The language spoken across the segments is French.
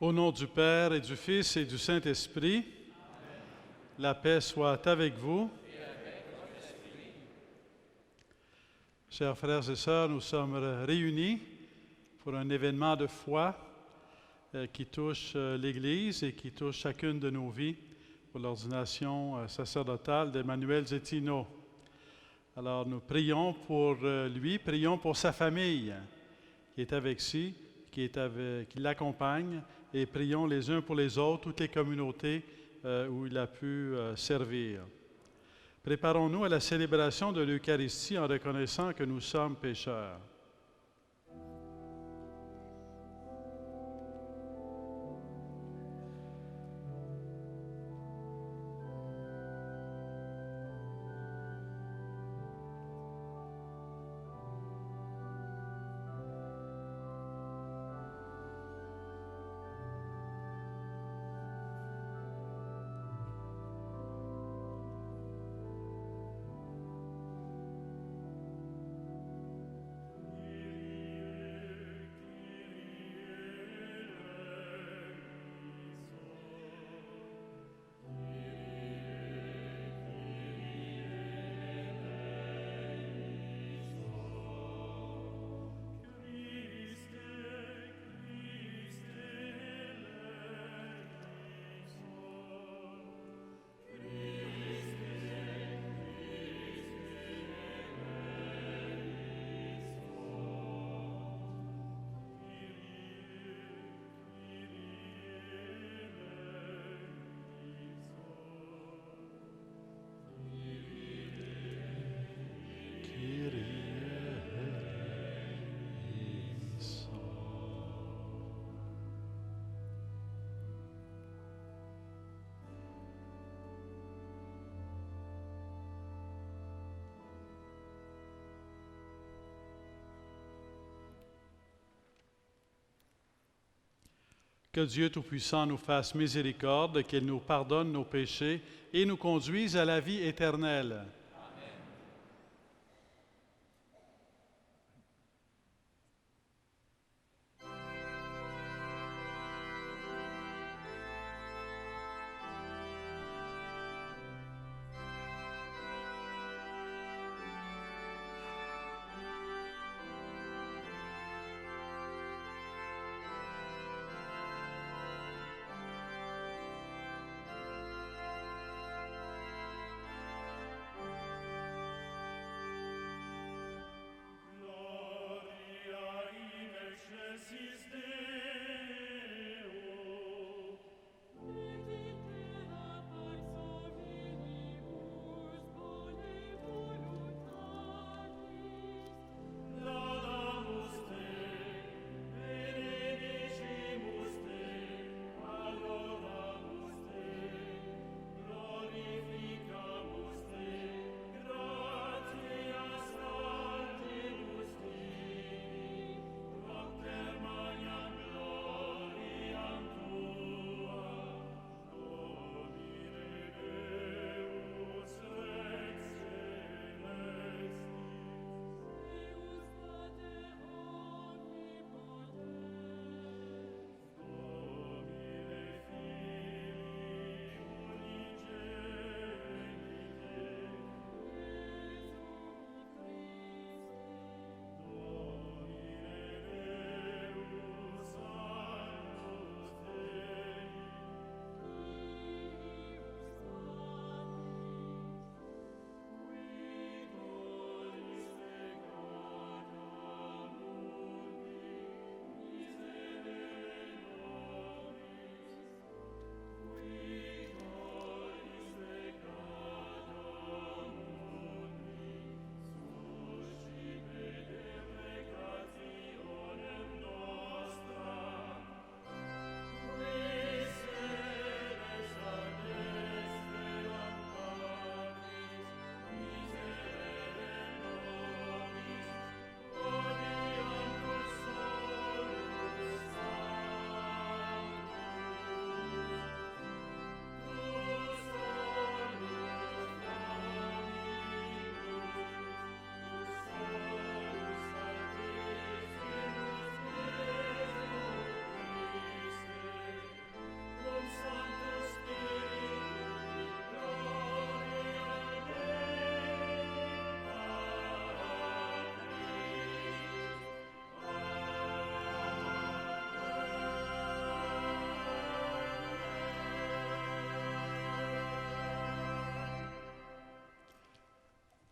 Au nom du Père et du Fils et du Saint-Esprit, Amen. La paix soit avec vous. Et avec votre esprit. Chers frères et sœurs, nous sommes réunis pour un événement de foi qui touche l'Église et qui touche chacune de nos vies pour l'ordination sacerdotale d'Emmanuel Zétino. Alors nous prions pour lui, prions pour sa famille qui est avec lui, qui l'accompagne, et prions les uns pour les autres, toutes les communautés où il a pu servir. Préparons-nous à la célébration de l'Eucharistie en reconnaissant que nous sommes pécheurs. Que Dieu Tout-Puissant nous fasse miséricorde, qu'il nous pardonne nos péchés et nous conduise à la vie éternelle. Amen.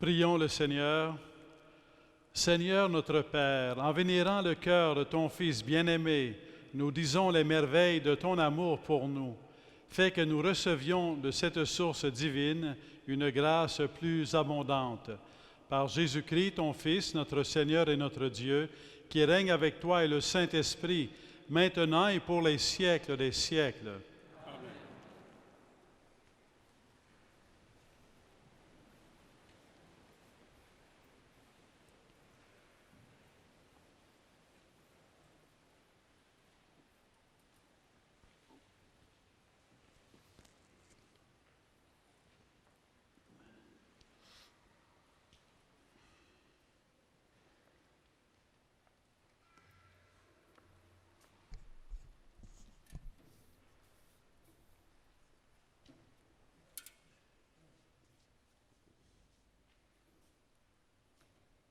Prions le Seigneur. Seigneur notre Père, en vénérant le cœur de ton Fils bien-aimé, nous disons les merveilles de ton amour pour nous. Fais que nous recevions de cette source divine une grâce plus abondante. Par Jésus-Christ, ton Fils, notre Seigneur et notre Dieu, qui règne avec toi et le Saint-Esprit, maintenant et pour les siècles des siècles.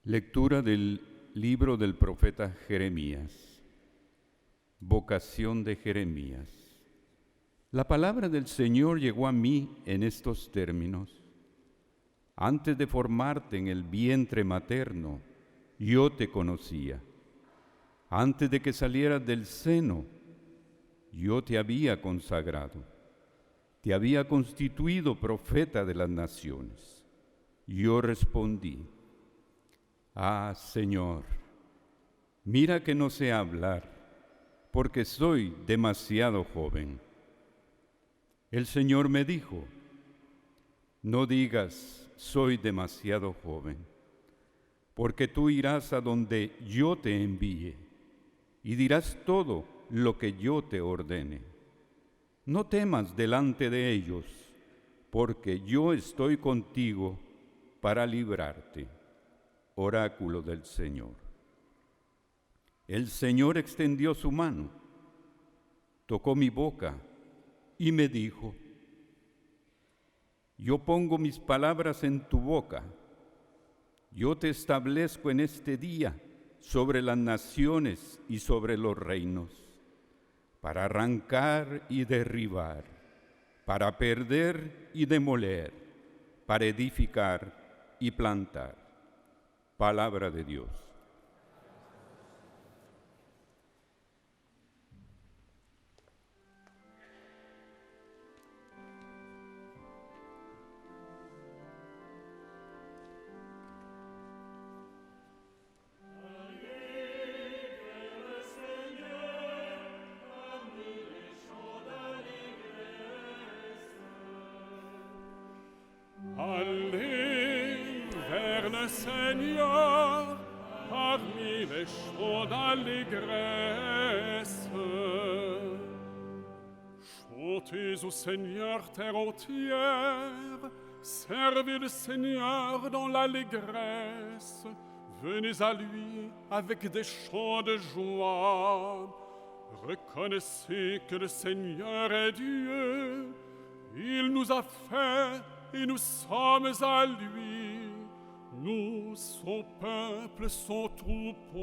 Lectura del libro del profeta Jeremías. Vocación de Jeremías. La palabra del Señor llegó a mí en estos términos. Antes de formarte en el vientre materno, yo te conocía. Antes de que salieras del seno, yo te había consagrado. Te había constituido profeta de las naciones. Yo respondí: Ah, Señor, mira que no sé hablar, porque soy demasiado joven. El Señor me dijo: no digas, soy demasiado joven, porque tú irás a donde yo te envíe y dirás todo lo que yo te ordene. No temas delante de ellos, porque yo estoy contigo para librarte. Oráculo del Señor. El Señor extendió su mano, tocó mi boca y me dijo: yo pongo mis palabras en tu boca, yo te establezco en este día sobre las naciones y sobre los reinos, para arrancar y derribar, para perder y demoler, para edificar y plantar. Palabra de Dios. Allez vers le Seigneur parmi les chants d'allégresse. Chantez au Seigneur terre entière, servez le Seigneur dans l'allégresse. Venez à lui avec des chants de joie. Reconnaissez que le Seigneur est Dieu. Il nous a fait et nous sommes à lui. Nous, son peuple, son troupeau.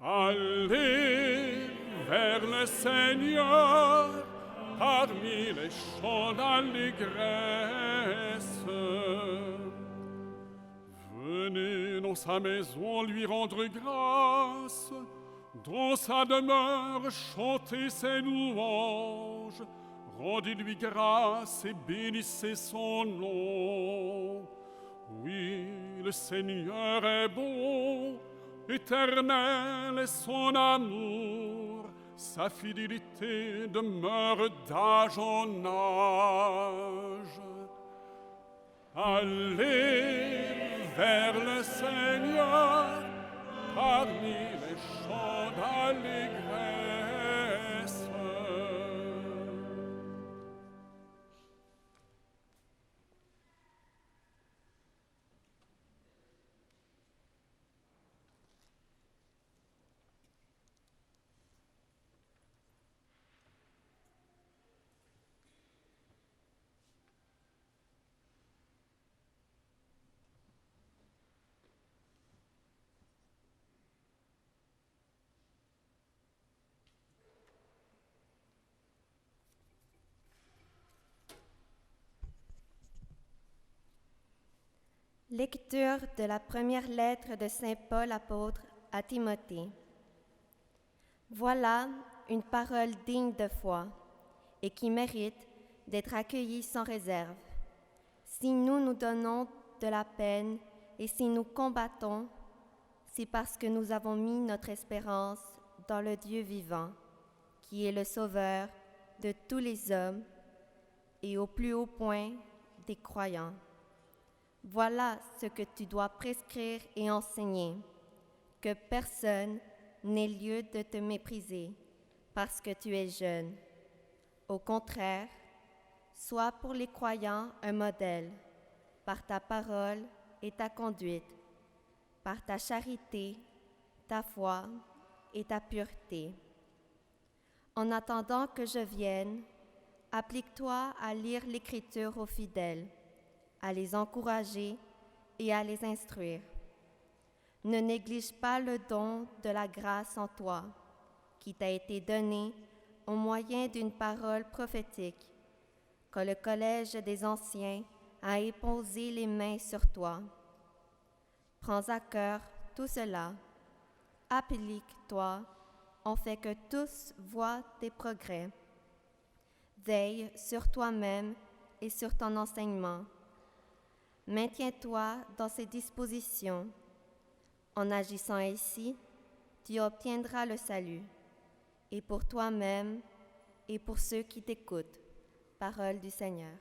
Allez vers le Seigneur parmi les chants d'allégresse. Venez dans sa maison lui rendre grâce, dans sa demeure chantez ses louanges. Rendez-lui grâce et bénissez son nom. Oui, le Seigneur est bon, éternel est son amour, sa fidélité demeure d'âge en âge. Allez vers le Seigneur parmi les chants d'allégresse. Lecture de la première lettre de Saint Paul apôtre à Timothée. Voilà une parole digne de foi et qui mérite d'être accueillie sans réserve. Si nous nous donnons de la peine et si nous combattons, c'est parce que nous avons mis notre espérance dans le Dieu vivant, qui est le Sauveur de tous les hommes et au plus haut point des croyants. Voilà ce que tu dois prescrire et enseigner, que personne n'ait lieu de te mépriser parce que tu es jeune. Au contraire, sois pour les croyants un modèle, par ta parole et ta conduite, par ta charité, ta foi et ta pureté. En attendant que je vienne, applique-toi à lire l'Écriture aux fidèles, à les encourager et à les instruire. Ne néglige pas le don de la grâce en toi, qui t'a été donné au moyen d'une parole prophétique, quand le collège des anciens a imposé les mains sur toi. Prends à cœur tout cela, applique-toi, en fait que tous voient tes progrès. Veille sur toi-même et sur ton enseignement. Maintiens-toi dans ces dispositions. En agissant ainsi, tu obtiendras le salut, et pour toi-même et pour ceux qui t'écoutent. Parole du Seigneur.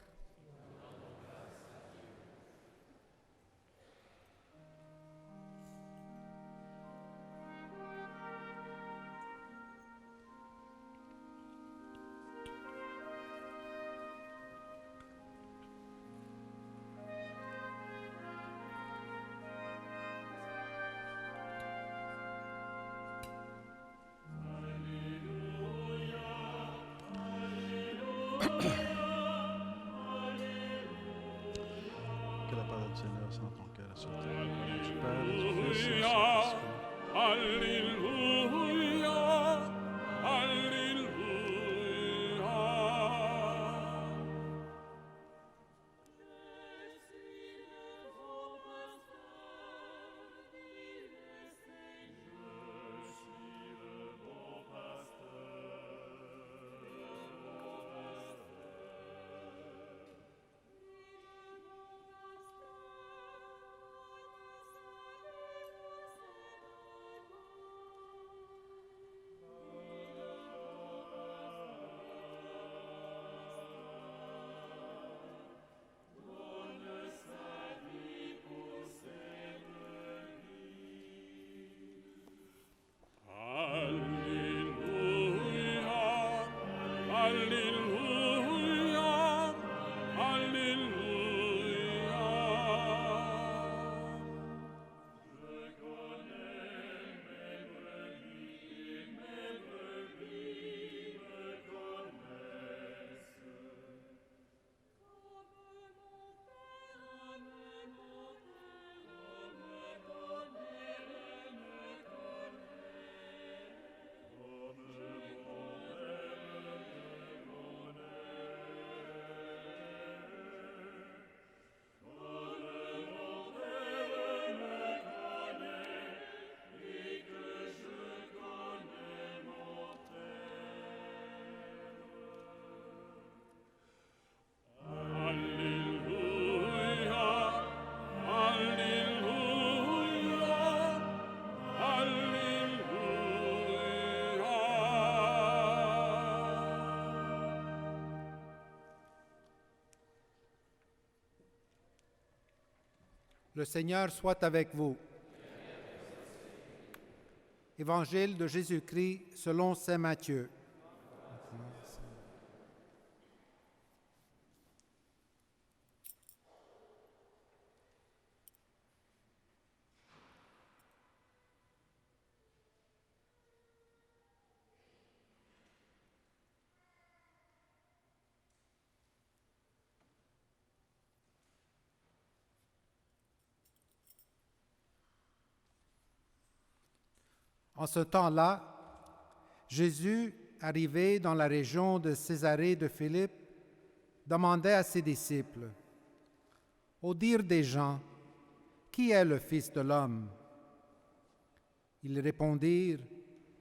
Que la parole du Seigneur soit dans ton cœur, sur toi. Au nom du Père, et du Fils et du Saint-Esprit. Alléluia, Alléluia. Alléluia, Alléluia. Le Seigneur soit avec vous. Évangile de Jésus-Christ selon saint Matthieu. En ce temps-là, Jésus, arrivé dans la région de Césarée de Philippe, demandait à ses disciples: « Au dire des gens, qui est le Fils de l'homme? Ils répondirent,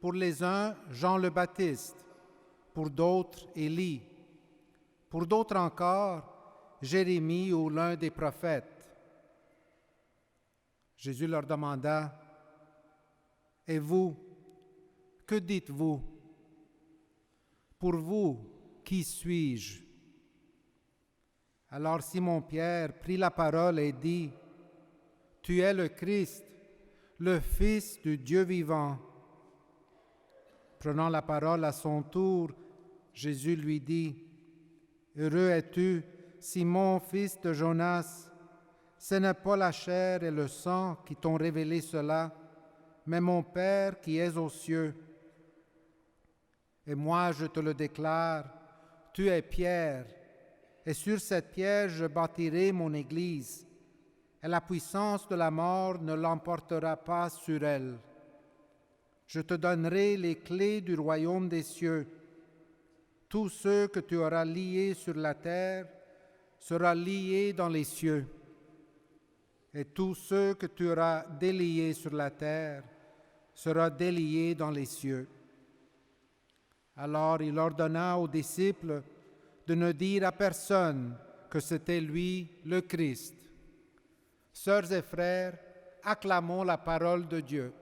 pour les uns, Jean le Baptiste, pour d'autres, Élie, pour d'autres encore, Jérémie ou l'un des prophètes. Jésus leur demanda, et vous, que dites-vous? Pour vous, qui suis-je? Alors Simon-Pierre prit la parole et dit, tu es le Christ, le Fils du Dieu vivant. Prenant la parole à son tour, Jésus lui dit, heureux es-tu, Simon, fils de Jonas, ce n'est pas la chair et le sang qui t'ont révélé cela, mais mon Père qui est aux cieux. Et moi je te le déclare, tu es Pierre, et sur cette pierre je bâtirai mon Église, et la puissance de la mort ne l'emportera pas sur elle. Je te donnerai les clés du royaume des cieux. Tous ceux que tu auras liés sur la terre sera liés dans les cieux, et tous ceux que tu auras déliés sur la terre sera déliés dans les cieux. Alors il ordonna aux disciples de ne dire à personne que c'était lui le Christ. Sœurs et frères, acclamons la parole de Dieu.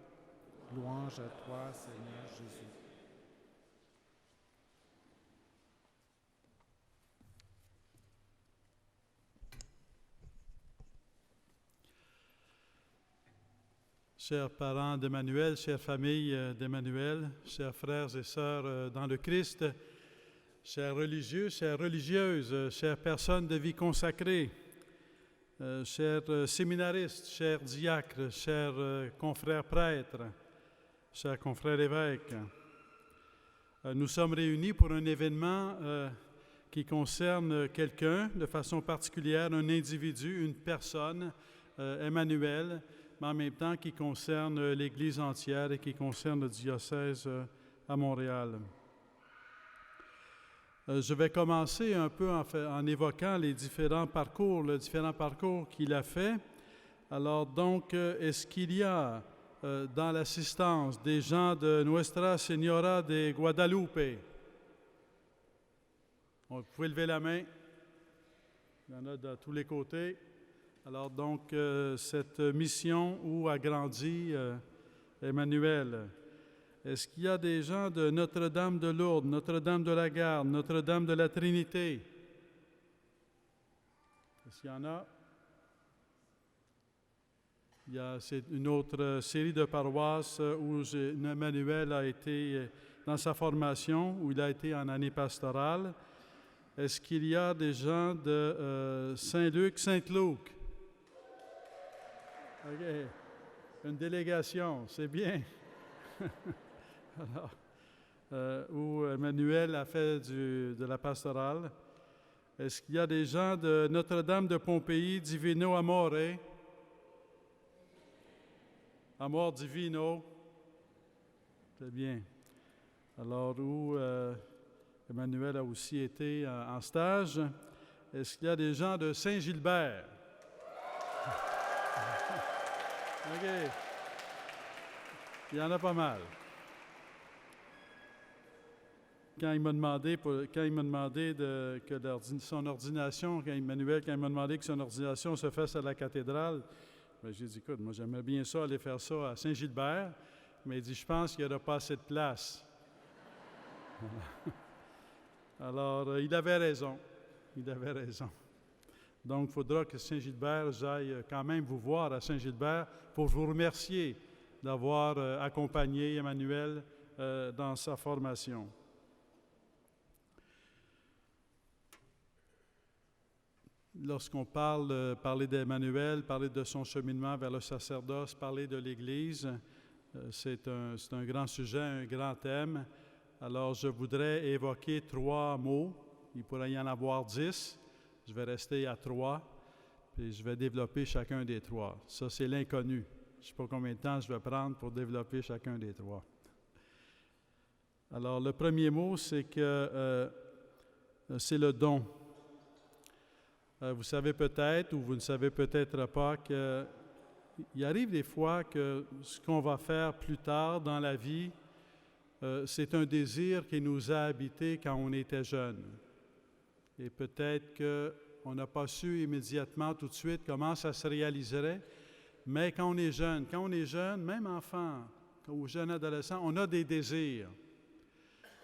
Louange à toi, Seigneur Jésus. Chers parents d'Emmanuel, chères familles d'Emmanuel, chers frères et sœurs dans le Christ, chers religieux, chères religieuses, chères personnes de vie consacrée, chers séminaristes, chers diacres, chers confrères prêtres, chers confrères évêques, nous sommes réunis pour un événement qui concerne quelqu'un de façon particulière, un individu, une personne, Emmanuel, mais en même temps qui concerne l'Église entière et qui concerne le diocèse à Montréal. Je vais commencer un peu en évoquant les différents parcours qu'il a fait. Alors donc, est-ce qu'il y a dans l'assistance des gens de Nuestra Señora de Guadalupe? Vous pouvez lever la main. Il y en a de tous les côtés. Alors donc, cette mission où a grandi Emmanuel. Est-ce qu'il y a des gens de Notre-Dame de Lourdes, Notre-Dame de la Garde, Notre-Dame de la Trinité? Est-ce qu'il y en a? C'est une autre série de paroisses où Emmanuel a été dans sa formation, où il a été en année pastorale. Est-ce qu'il y a des gens de Saint-Luc, Sainte-Luc? OK. Une délégation, c'est bien. Alors, où Emmanuel a fait de la pastorale. Est-ce qu'il y a des gens de Notre-Dame de Pompéi, Divino Amore? Amor Divino. C'est bien. Alors, où Emmanuel a aussi été en stage. Est-ce qu'il y a des gens de Saint-Gilbert? OK. Il y en a pas mal. Quand il m'a demandé que son ordination, quand il m'a demandé que son ordination se fasse à la cathédrale, bien, j'ai dit, écoute, moi j'aimerais bien ça, aller faire ça à Saint-Gilbert, mais il dit, je pense qu'il n'y aura pas assez de place. Alors, il avait raison. Donc, il faudra que Saint-Gilbert, j'aille quand même vous voir à Saint-Gilbert pour vous remercier d'avoir accompagné Emmanuel dans sa formation. Lorsqu'on parler d'Emmanuel, parler de son cheminement vers le sacerdoce, parler de l'Église, c'est un grand sujet, un grand thème. Alors, je voudrais évoquer 3 mots. Il pourrait y en avoir 10. Je vais rester à 3, puis je vais développer chacun des 3. Ça, c'est l'inconnu. Je ne sais pas combien de temps je vais prendre pour développer chacun des 3. Alors, le premier mot, c'est que c'est le don. Vous savez peut-être, ou vous ne savez peut-être pas, que il arrive des fois que ce qu'on va faire plus tard dans la vie, c'est un désir qui nous a habités quand on était jeune. Et peut-être qu'on n'a pas su immédiatement, tout de suite, comment ça se réaliserait, mais quand on est jeune, même enfant ou jeune adolescent, on a des désirs.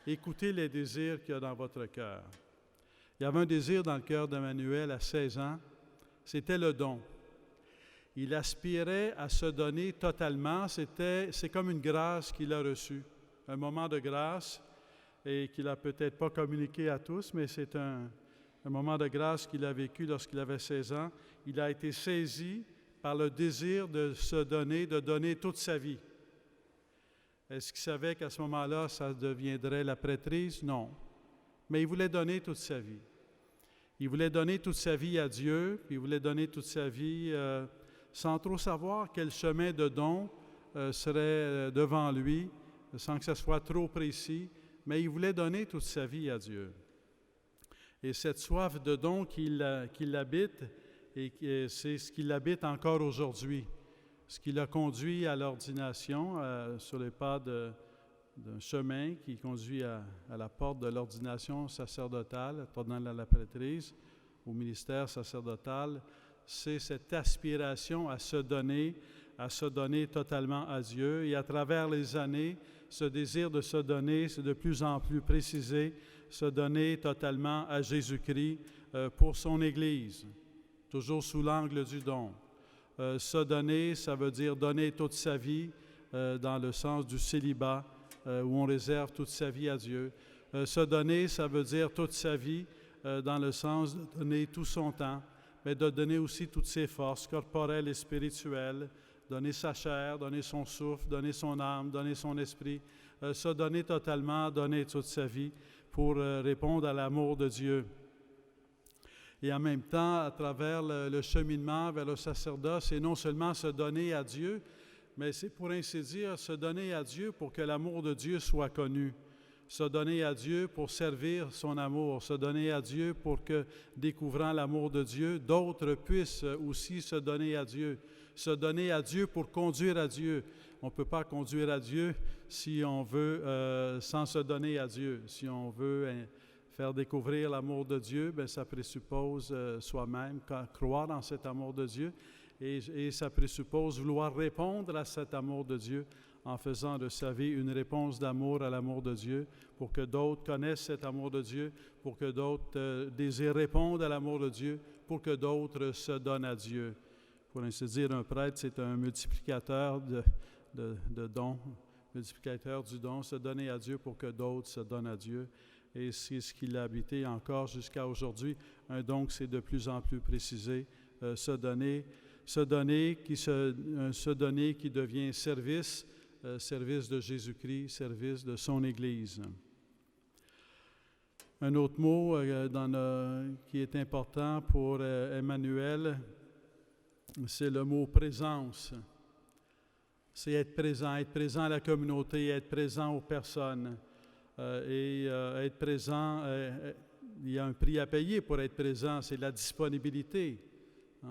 Écoutez les désirs qu'il y a dans votre cœur. Il y avait un désir dans le cœur d'Emmanuel à 16 ans, c'était le don. Il aspirait à se donner totalement, c'est comme une grâce qu'il a reçue, un moment de grâce, et qu'il n'a peut-être pas communiqué à tous, mais c'est un moment de grâce qu'il a vécu lorsqu'il avait 16 ans. Il a été saisi par le désir de se donner, de donner toute sa vie. Est-ce qu'il savait qu'à ce moment-là, ça deviendrait la prêtrise? Non. Mais il voulait donner toute sa vie. Il voulait donner toute sa vie à Dieu, puis il voulait donner toute sa vie sans trop savoir quel chemin de don serait devant lui, sans que ce soit trop précis, mais il voulait donner toute sa vie à Dieu. Et cette soif de don qui l'habite, et c'est ce qui l'habite encore aujourd'hui, ce qui l'a conduit à l'ordination, sur les pas d'un chemin qui conduit à la porte de l'ordination sacerdotale, pendant la prêtrise, au ministère sacerdotal. C'est cette aspiration à se donner totalement à Dieu. Et à travers les années, ce désir de se donner, c'est de plus en plus précisé, se donner totalement à Jésus-Christ pour son Église, toujours sous l'angle du don. Se donner, ça veut dire donner toute sa vie dans le sens du célibat, où on réserve toute sa vie à Dieu. Se donner, ça veut dire toute sa vie dans le sens de donner tout son temps, mais de donner aussi toutes ses forces corporelles et spirituelles, donner sa chair, donner son souffle, donner son âme, donner son esprit, se donner totalement, donner toute sa vie pour répondre à l'amour de Dieu. Et en même temps, à travers le cheminement vers le sacerdoce, c'est non seulement se donner à Dieu, mais c'est pour ainsi dire se donner à Dieu pour que l'amour de Dieu soit connu. Se donner à Dieu pour servir son amour, se donner à Dieu pour que, découvrant l'amour de Dieu, d'autres puissent aussi se donner à Dieu. Se donner à Dieu pour conduire à Dieu. On ne peut pas conduire à Dieu si on veut, sans se donner à Dieu. Si on veut faire découvrir l'amour de Dieu, bien, ça présuppose soi-même croire en cet amour de Dieu et ça présuppose vouloir répondre à cet amour de Dieu en faisant de sa vie une réponse d'amour à l'amour de Dieu, pour que d'autres connaissent cet amour de Dieu, pour que d'autres désirent répondre à l'amour de Dieu, pour que d'autres se donnent à Dieu. Pour ainsi dire, un prêtre, c'est un multiplicateur de dons, multiplicateur du don, se donner à Dieu pour que d'autres se donnent à Dieu. Et c'est ce qui l'a habité encore jusqu'à aujourd'hui. Un don qui s'est de plus en plus précisé, se donner qui devient service, service de Jésus-Christ, service de son Église. Un autre mot qui est important pour Emmanuel, c'est le mot présence. C'est être présent à la communauté, être présent aux personnes. Être présent, il y a un prix à payer pour être présent, c'est la disponibilité.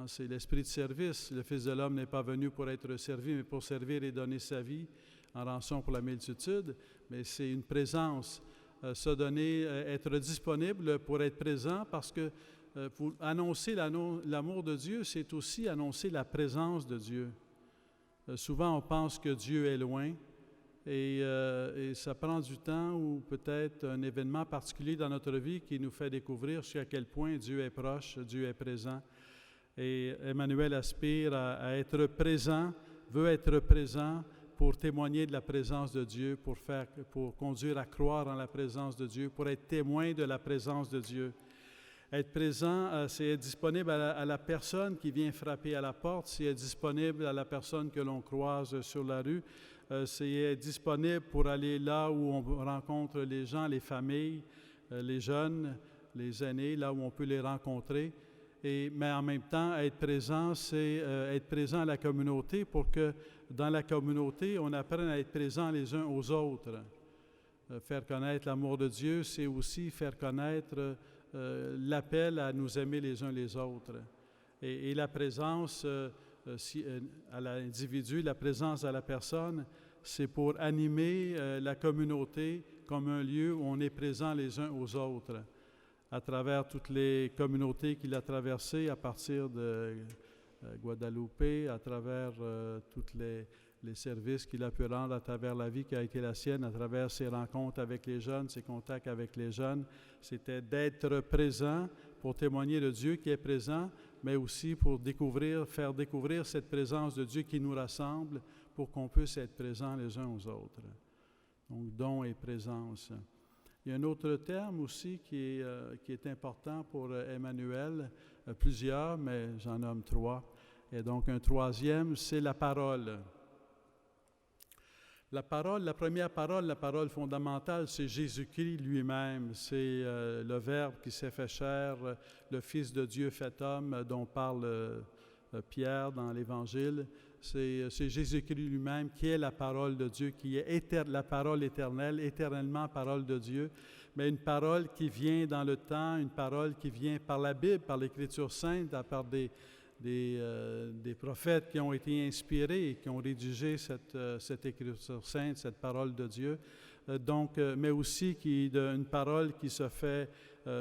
C'est l'esprit de service. Le Fils de l'homme n'est pas venu pour être servi, mais pour servir et donner sa vie en rançon pour la multitude. Mais c'est une présence. Se donner, être disponible pour être présent, parce que pour annoncer l'amour de Dieu, c'est aussi annoncer la présence de Dieu. Souvent, on pense que Dieu est loin. Et ça prend du temps ou peut-être un événement particulier dans notre vie qui nous fait découvrir jusqu'à quel point Dieu est proche, Dieu est présent. Et Emmanuel aspire à être présent, veut être présent pour témoigner de la présence de Dieu, pour conduire à croire en la présence de Dieu, pour être témoin de la présence de Dieu. Être présent, c'est être disponible à la personne qui vient frapper à la porte, c'est être disponible à la personne que l'on croise sur la rue, c'est être disponible pour aller là où on rencontre les gens, les familles, les jeunes, les aînés, là où on peut les rencontrer. Mais en même temps, être présent, c'est être présent à la communauté pour que dans la communauté, on apprenne à être présent les uns aux autres. Faire connaître l'amour de Dieu, c'est aussi faire connaître l'appel à nous aimer les uns les autres. Et la présence, à l'individu, la présence de la personne, c'est pour animer la communauté comme un lieu où on est présent les uns aux autres, à travers toutes les communautés qu'il a traversées, à partir de Guadeloupe, à travers tous les services qu'il a pu rendre, à travers la vie qui a été la sienne, à travers ses rencontres avec les jeunes, ses contacts avec les jeunes. C'était d'être présent pour témoigner de Dieu qui est présent, mais aussi pour faire découvrir cette présence de Dieu qui nous rassemble pour qu'on puisse être présents les uns aux autres. Donc, don et présence. Il y a un autre terme aussi qui est important pour Emmanuel, plusieurs, mais j'en nomme 3. Et donc, un troisième, c'est la parole. La première parole, la parole fondamentale, c'est Jésus-Christ lui-même. C'est le Verbe qui s'est fait chair, le Fils de Dieu fait homme, dont parle Pierre dans l'Évangile. C'est Jésus-Christ lui-même qui est la parole de Dieu, qui est la parole éternelle, éternellement parole de Dieu, mais une parole qui vient dans le temps, une parole qui vient par la Bible, par l'Écriture sainte, par des prophètes qui ont été inspirés et qui ont rédigé cette Écriture sainte, cette parole de Dieu. Mais aussi une parole qui se fait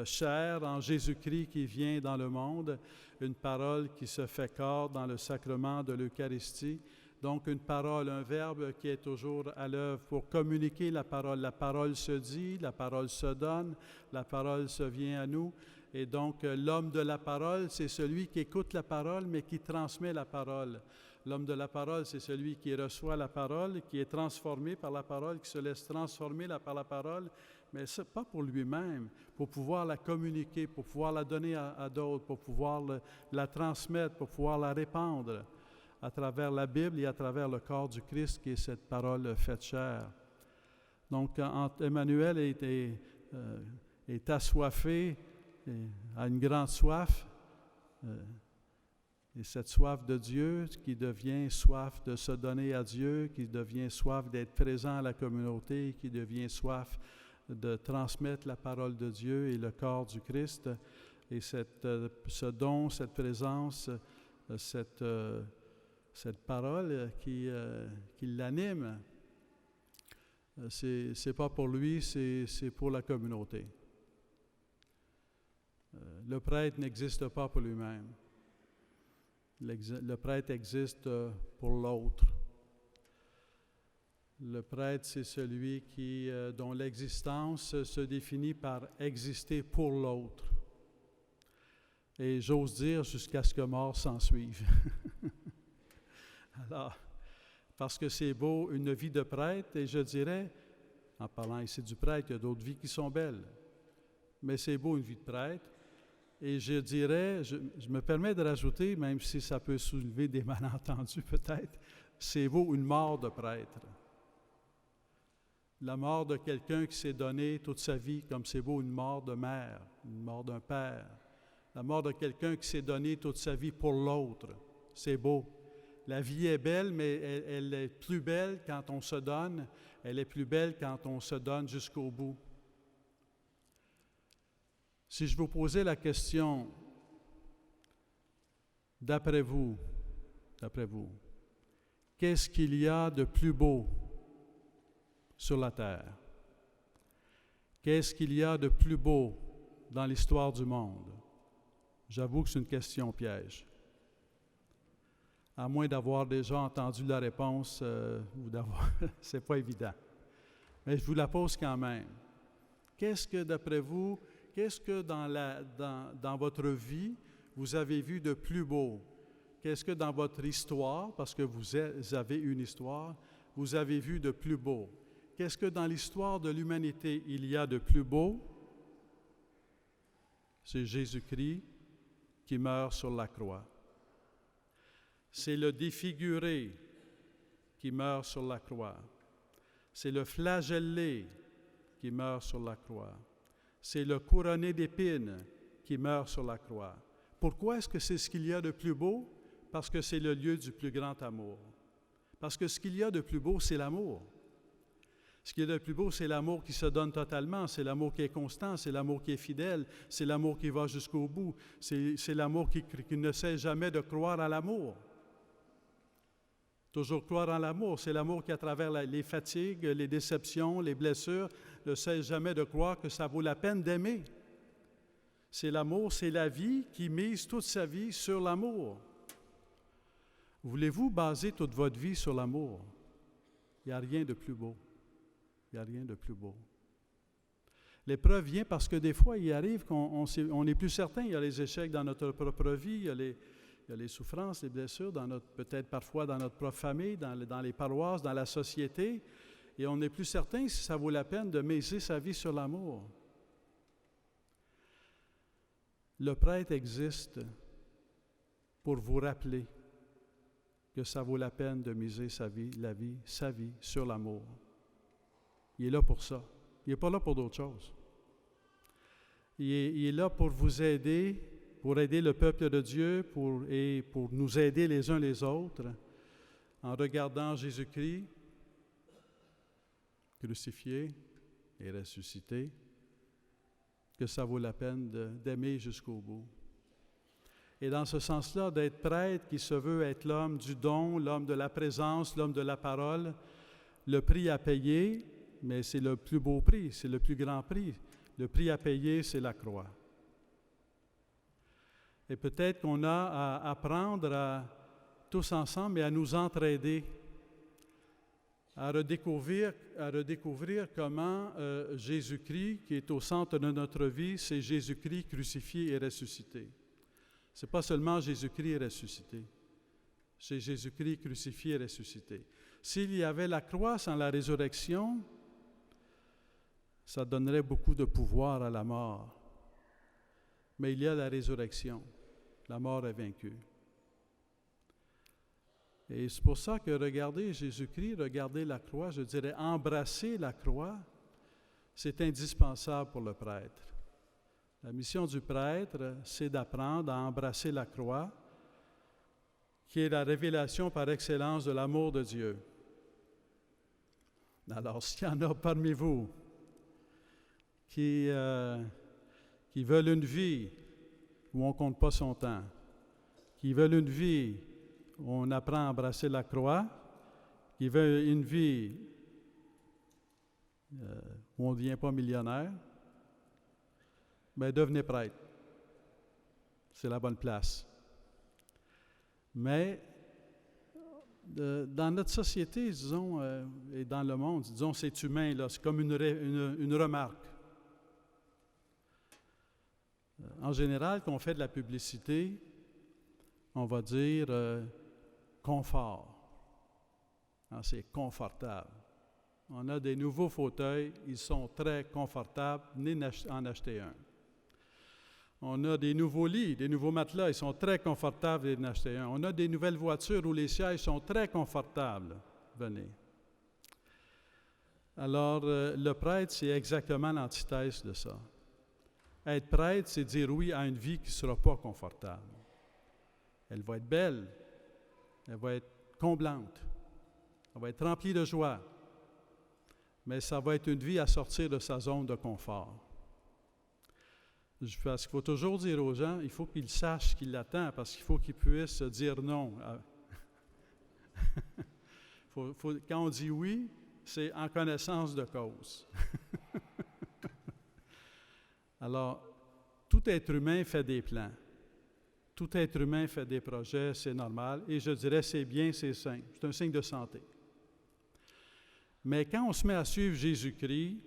chair en Jésus-Christ qui vient dans le monde, une parole qui se fait corps dans le sacrement de l'Eucharistie. Donc une parole, un verbe qui est toujours à l'œuvre pour communiquer la parole. La parole se dit, la parole se donne, la parole se vient à nous. Et donc, l'homme de la parole, c'est celui qui écoute la parole, mais qui transmet la parole. L'homme de la parole, c'est celui qui reçoit la parole, qui est transformé par la parole, qui se laisse transformer par la parole, mais ce pas pour lui-même, pour pouvoir la communiquer, pour pouvoir la donner à d'autres, pour pouvoir la transmettre, pour pouvoir la répandre à travers la Bible et à travers le corps du Christ, qui est cette parole faite chair. Donc, Emmanuel est assoiffé, a une grande soif, et cette soif de Dieu qui devient soif de se donner à Dieu, qui devient soif d'être présent à la communauté, qui devient soif de transmettre la parole de Dieu et le corps du Christ. Et ce don, cette présence, cette parole qui l'anime, c'est pas pour lui, c'est pour la communauté. Le prêtre n'existe pas pour lui-même. Le prêtre existe pour l'autre. Le prêtre, c'est celui dont l'existence se définit par exister pour l'autre. Et j'ose dire jusqu'à ce que mort s'en suive. Alors, parce que c'est beau une vie de prêtre, et je dirais, en parlant ici du prêtre, il y a d'autres vies qui sont belles. Mais c'est beau une vie de prêtre. Et je dirais, je me permets de rajouter, même si ça peut soulever des malentendus peut-être, c'est beau une mort de prêtre. La mort de quelqu'un qui s'est donné toute sa vie, comme c'est beau une mort de mère, une mort d'un père. La mort de quelqu'un qui s'est donné toute sa vie pour l'autre, c'est beau. La vie est belle, mais elle est plus belle quand on se donne, elle est plus belle quand on se donne jusqu'au bout. Si je vous posais la question, d'après vous, qu'est-ce qu'il y a de plus beau sur la terre? Qu'est-ce qu'il y a de plus beau dans l'histoire du monde? J'avoue que c'est une question piège. À moins d'avoir déjà entendu la réponse ou d'avoir... c'est pas évident. Mais je vous la pose quand même. Qu'est-ce que, d'après vous, qu'est-ce que dans votre vie, vous avez vu de plus beau? Qu'est-ce que dans votre histoire, parce que vous avez une histoire, vous avez vu de plus beau? Qu'est-ce que dans l'histoire de l'humanité, il y a de plus beau? C'est Jésus-Christ qui meurt sur la croix. C'est le défiguré qui meurt sur la croix. C'est le flagellé qui meurt sur la croix. C'est le couronné d'épines qui meurt sur la croix. Pourquoi est-ce que c'est ce qu'il y a de plus beau? Parce que c'est le lieu du plus grand amour. Parce que ce qu'il y a de plus beau, c'est l'amour. Ce qu'il y a de plus beau, c'est l'amour qui se donne totalement, c'est l'amour qui est constant, c'est l'amour qui est fidèle, c'est l'amour qui va jusqu'au bout, c'est l'amour qui ne cesse jamais de croire à l'amour. Toujours croire en l'amour. C'est l'amour qui, à travers les fatigues, les déceptions, les blessures, ne cesse jamais de croire que ça vaut la peine d'aimer. C'est l'amour, c'est la vie qui mise toute sa vie sur l'amour. Voulez-vous baser toute votre vie sur l'amour? Il n'y a rien de plus beau. Il n'y a rien de plus beau. L'épreuve vient parce que des fois, il arrive qu'on n'est plus certain. Il y a les échecs dans notre propre vie, il y a les souffrances, les blessures, peut-être parfois dans notre propre famille, dans les paroisses, dans la société, et on n'est plus certain si ça vaut la peine de miser sa vie sur l'amour. Le prêtre existe pour vous rappeler que ça vaut la peine de miser sa vie sur l'amour. Il est là pour ça. Il n'est pas là pour d'autres choses. Il est là pour vous aider, pour aider le peuple de Dieu et pour nous aider les uns les autres en regardant Jésus-Christ crucifié et ressuscité, que ça vaut la peine d'aimer jusqu'au bout. Et dans ce sens-là, d'être prêtre qui se veut être l'homme du don, l'homme de la présence, l'homme de la parole, le prix à payer, mais c'est le plus beau prix, c'est le plus grand prix. Le prix à payer, c'est la croix. Et peut-être qu'on a à apprendre tous ensemble et à nous entraider, à redécouvrir comment Jésus-Christ, qui est au centre de notre vie, c'est Jésus-Christ crucifié et ressuscité. Ce n'est pas seulement Jésus-Christ ressuscité, c'est Jésus-Christ crucifié et ressuscité. S'il y avait la croix sans la résurrection, ça donnerait beaucoup de pouvoir à la mort. Mais il y a la résurrection. La mort est vaincue. Et c'est pour ça que regarder Jésus-Christ, regarder la croix, je dirais embrasser la croix, c'est indispensable pour le prêtre. La mission du prêtre, c'est d'apprendre à embrasser la croix, qui est la révélation par excellence de l'amour de Dieu. Alors, s'il y en a parmi vous qui veulent une vie où on ne compte pas son temps, qui veulent une vie où on apprend à embrasser la croix, qui veulent une vie où on ne devient pas millionnaire, bien, devenez prêtre. C'est la bonne place. Mais dans notre société, disons, et dans le monde, disons, c'est humain, là, c'est comme une remarque. En général, quand on fait de la publicité, on va dire confort. C'est confortable. On a des nouveaux fauteuils, ils sont très confortables, venez en acheter un. On a des nouveaux lits, des nouveaux matelas, ils sont très confortables, venez en acheter un. On a des nouvelles voitures où les sièges sont très confortables, venez. Alors, le prêtre, c'est exactement l'antithèse de ça. Être prêtre, c'est dire oui à une vie qui ne sera pas confortable. Elle va être belle, elle va être comblante, elle va être remplie de joie, mais ça va être une vie à sortir de sa zone de confort. Parce qu'il faut toujours dire aux gens, il faut qu'ils sachent ce qui l'attend, parce qu'il faut qu'ils puissent dire non. Quand on dit oui, c'est en connaissance de cause. Alors, tout être humain fait des plans. Tout être humain fait des projets, c'est normal. Et je dirais, c'est bien, c'est sain. C'est un signe de santé. Mais quand on se met à suivre Jésus-Christ,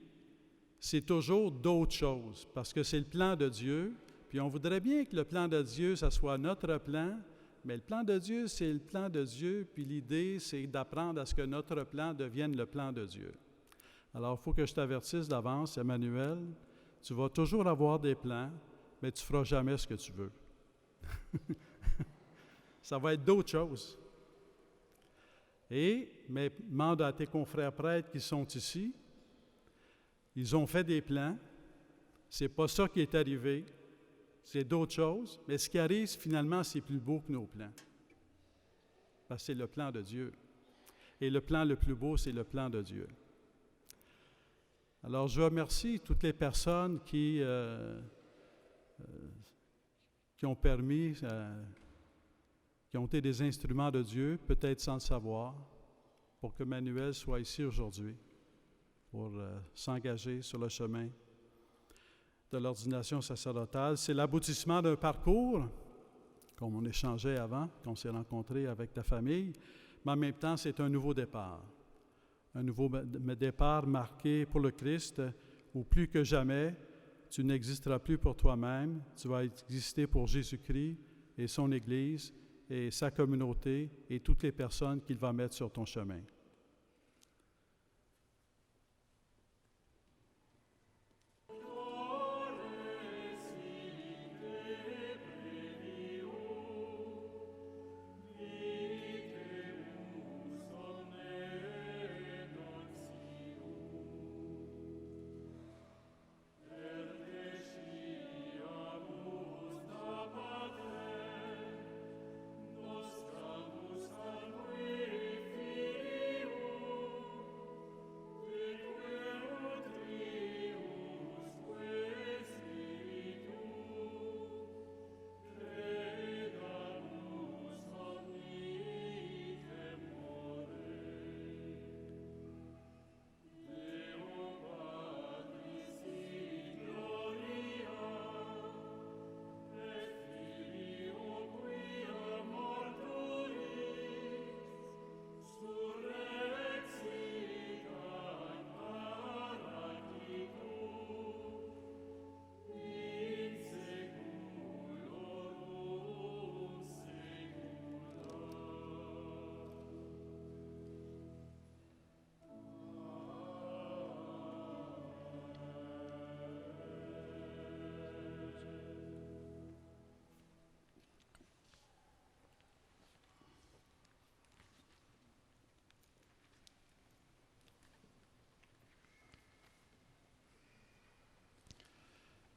c'est toujours d'autres choses, parce que c'est le plan de Dieu. Puis on voudrait bien que le plan de Dieu, ça soit notre plan, mais le plan de Dieu, c'est le plan de Dieu, puis l'idée, c'est d'apprendre à ce que notre plan devienne le plan de Dieu. Alors, il faut que je t'avertisse d'avance, Emmanuel, tu vas toujours avoir des plans, mais tu ne feras jamais ce que tu veux. Ça va être d'autres choses. Mais demande à tes confrères prêtres qui sont ici, ils ont fait des plans, c'est pas ça qui est arrivé, c'est d'autres choses, mais ce qui arrive, finalement, c'est plus beau que nos plans. Parce que c'est le plan de Dieu. Et le plan le plus beau, c'est le plan de Dieu. Alors, je remercie toutes les personnes qui ont permis qui ont été des instruments de Dieu, peut-être sans le savoir, pour que Manuel soit ici aujourd'hui, pour s'engager sur le chemin de l'ordination sacerdotale. C'est l'aboutissement d'un parcours, comme on échangeait avant, qu'on s'est rencontré avec ta famille, mais en même temps, c'est un nouveau départ. Un nouveau départ marqué pour le Christ, où plus que jamais, tu n'existeras plus pour toi-même, tu vas exister pour Jésus-Christ et son Église et sa communauté et toutes les personnes qu'il va mettre sur ton chemin.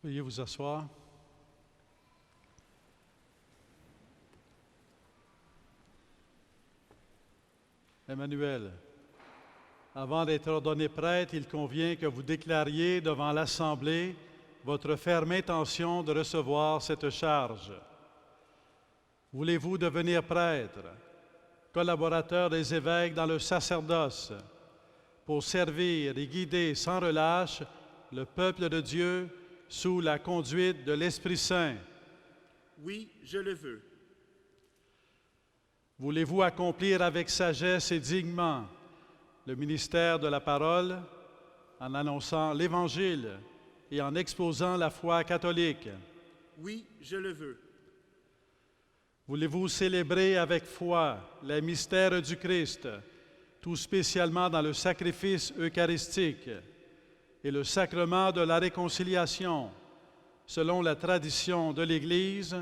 Veuillez vous asseoir. Emmanuel, avant d'être ordonné prêtre, il convient que vous déclariez devant l'Assemblée votre ferme intention de recevoir cette charge. Voulez-vous devenir prêtre, collaborateur des évêques dans le sacerdoce, pour servir et guider sans relâche le peuple de Dieu sous la conduite de l'Esprit Saint? Oui, je le veux. Voulez-vous accomplir avec sagesse et dignement le ministère de la parole en annonçant l'Évangile et en exposant la foi catholique? Oui, je le veux. Voulez-vous célébrer avec foi les mystères du Christ, tout spécialement dans le sacrifice eucharistique et le sacrement de la réconciliation, selon la tradition de l'Église,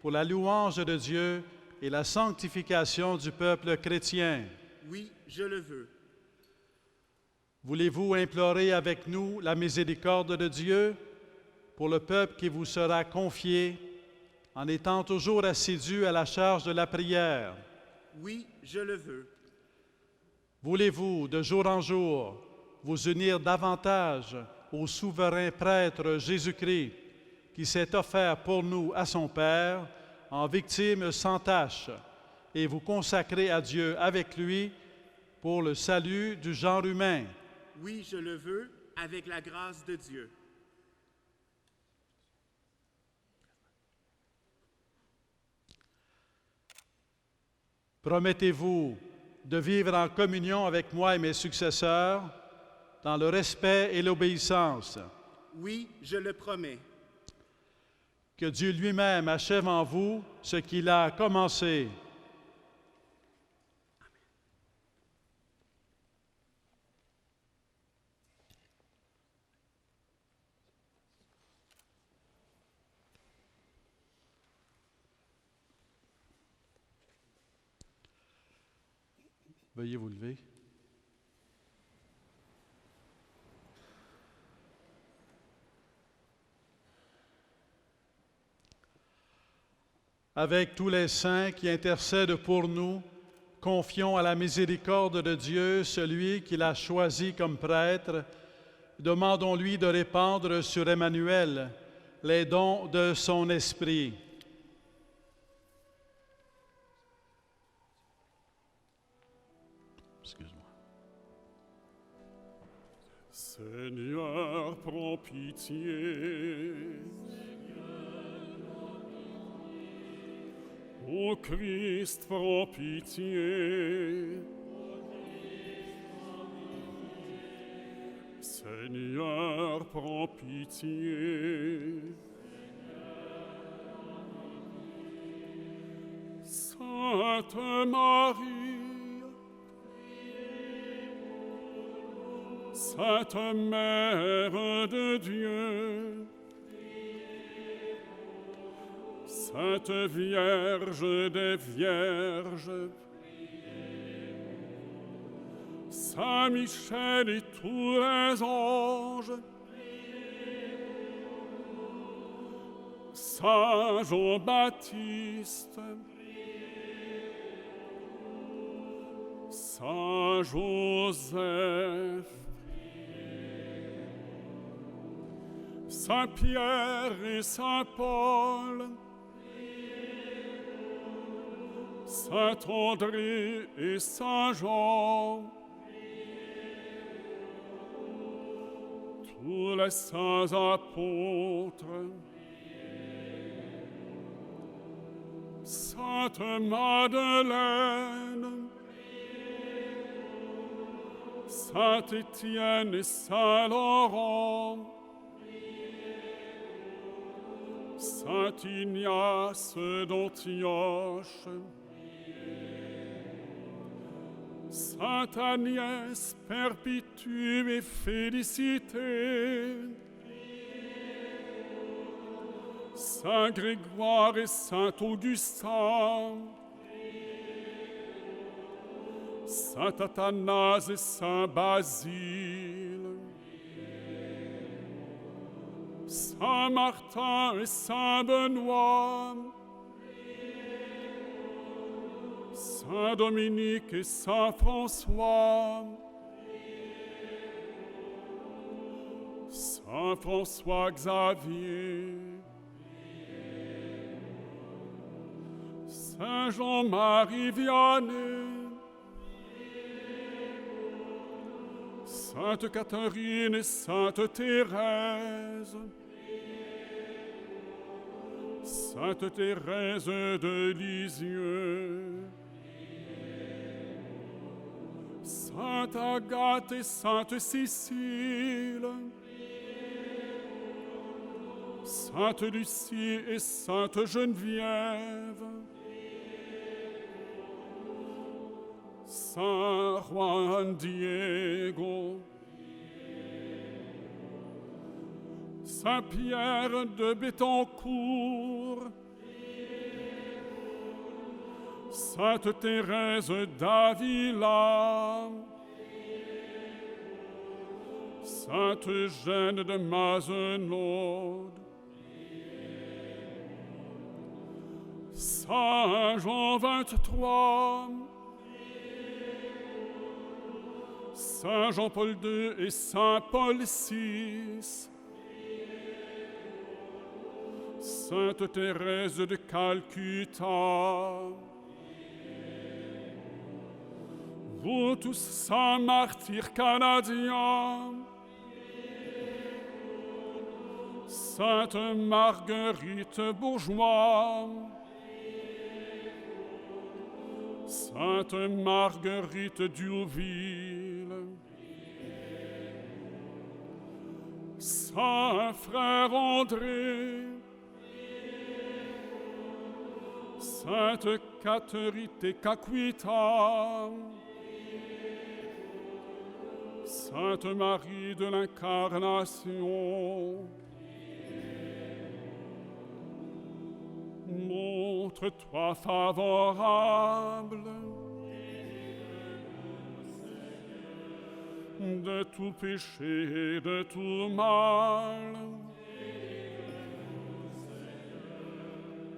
pour la louange de Dieu et la sanctification du peuple chrétien? Oui, je le veux. Voulez-vous implorer avec nous la miséricorde de Dieu pour le peuple qui vous sera confié, en étant toujours assidu à la charge de la prière? Oui, je le veux. Voulez-vous, de jour en jour, vous unir davantage au souverain prêtre Jésus-Christ, qui s'est offert pour nous à son Père, en victime sans tache, et vous consacrer à Dieu avec lui pour le salut du genre humain? Oui, je le veux, avec la grâce de Dieu. Promettez-vous de vivre en communion avec moi et mes successeurs dans le respect et l'obéissance? Oui, je le promets. Que Dieu lui-même achève en vous ce qu'il a commencé. Veuillez vous lever. Avec tous les saints qui intercèdent pour nous, confions à la miséricorde de Dieu celui qu'il a choisi comme prêtre. Demandons-lui de répandre sur Emmanuel les dons de son esprit. Excuse-moi. Seigneur, prends pitié. Ô Christ, prends pitié. Seigneur, prends pitié. Sainte Marie, Sainte Mère de Dieu, Sainte Vierge des Vierges, Saint Michel et tous les anges, Saint Jean-Baptiste, Saint Joseph, Saint Pierre et Saint Paul, Saint André et Saint Jean, tous les saints apôtres, Sainte Madeleine, Saint Étienne et Saint Laurent, Saint Ignace d'Antioche, Sainte Agnès, perpétue et félicitée, Saint Grégoire et Saint Augustin, Saint Athanase et Saint Basile, Saint Martin et Saint Benoît, Saint Dominique et Saint François, Saint François Xavier, Saint Jean-Marie Vianney, Sainte Catherine et Sainte Thérèse, Sainte Thérèse de Lisieux, Sainte Agathe et Sainte Cécile, Sainte Lucie et Sainte Geneviève, Saint Juan Diego, Saint Pierre de Béthencourt, Sainte Thérèse d'Avila, Sainte Eugène de Mazenod, Saint Jean 23, Saint Jean-Paul II et Saint Paul VI, Sainte Thérèse de Calcutta, vous tous saints martyrs canadiens, Sainte Marguerite Bourgeois, Sainte Marguerite Diouville, Saint Frère André, Sainte Catherine Caquita, Sainte Marie de l'Incarnation, montre-toi favorable de tout péché et de tout mal,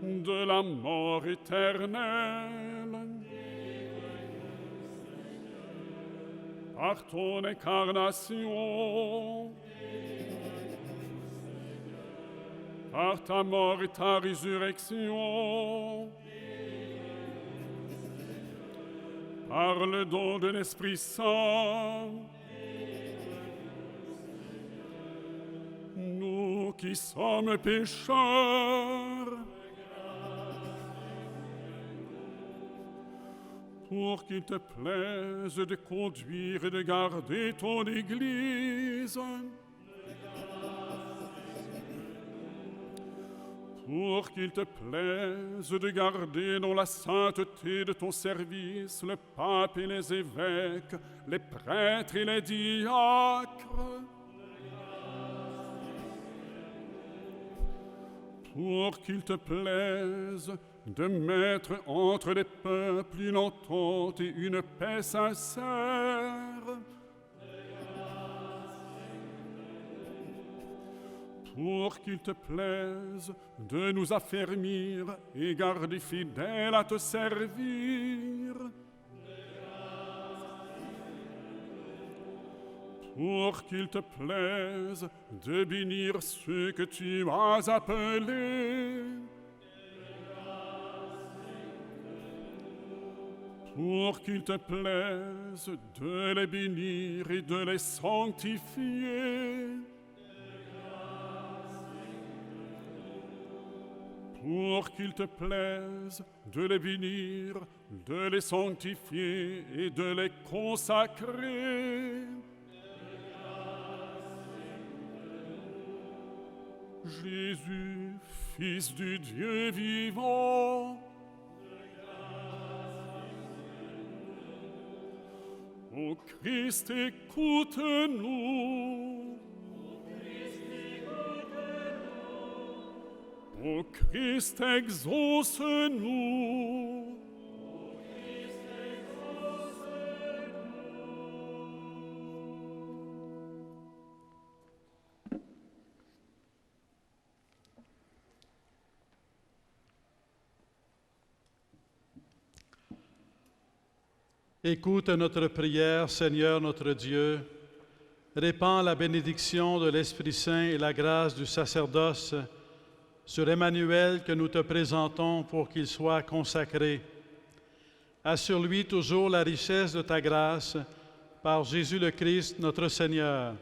de la mort éternelle, par ton incarnation, par ta mort et ta résurrection, par le don de l'Esprit Saint, nous qui sommes pécheurs, pour qu'il te plaise de conduire et de garder ton Église, pour qu'il te plaise de garder dans la sainteté de ton service le pape et les évêques, les prêtres et les diacres, pour qu'il te plaise de mettre entre les peuples une entente et une paix sincère, pour qu'il te plaise de nous affermir et garder fidèles à te servir, pour qu'il te plaise de bénir ceux que tu as appelés, pour qu'il te plaise de les bénir et de les sanctifier, pour qu'il te plaise de les bénir, de les sanctifier et de les consacrer. Jésus, Fils du Dieu vivant, ô Christ, écoute-nous. Ô Christ, exauce-nous. Écoute notre prière, Seigneur notre Dieu. Répands la bénédiction de l'Esprit Saint et la grâce du sacerdoce sur Emmanuel que nous te présentons pour qu'il soit consacré. Assure-lui toujours la richesse de ta grâce par Jésus le Christ, notre Seigneur.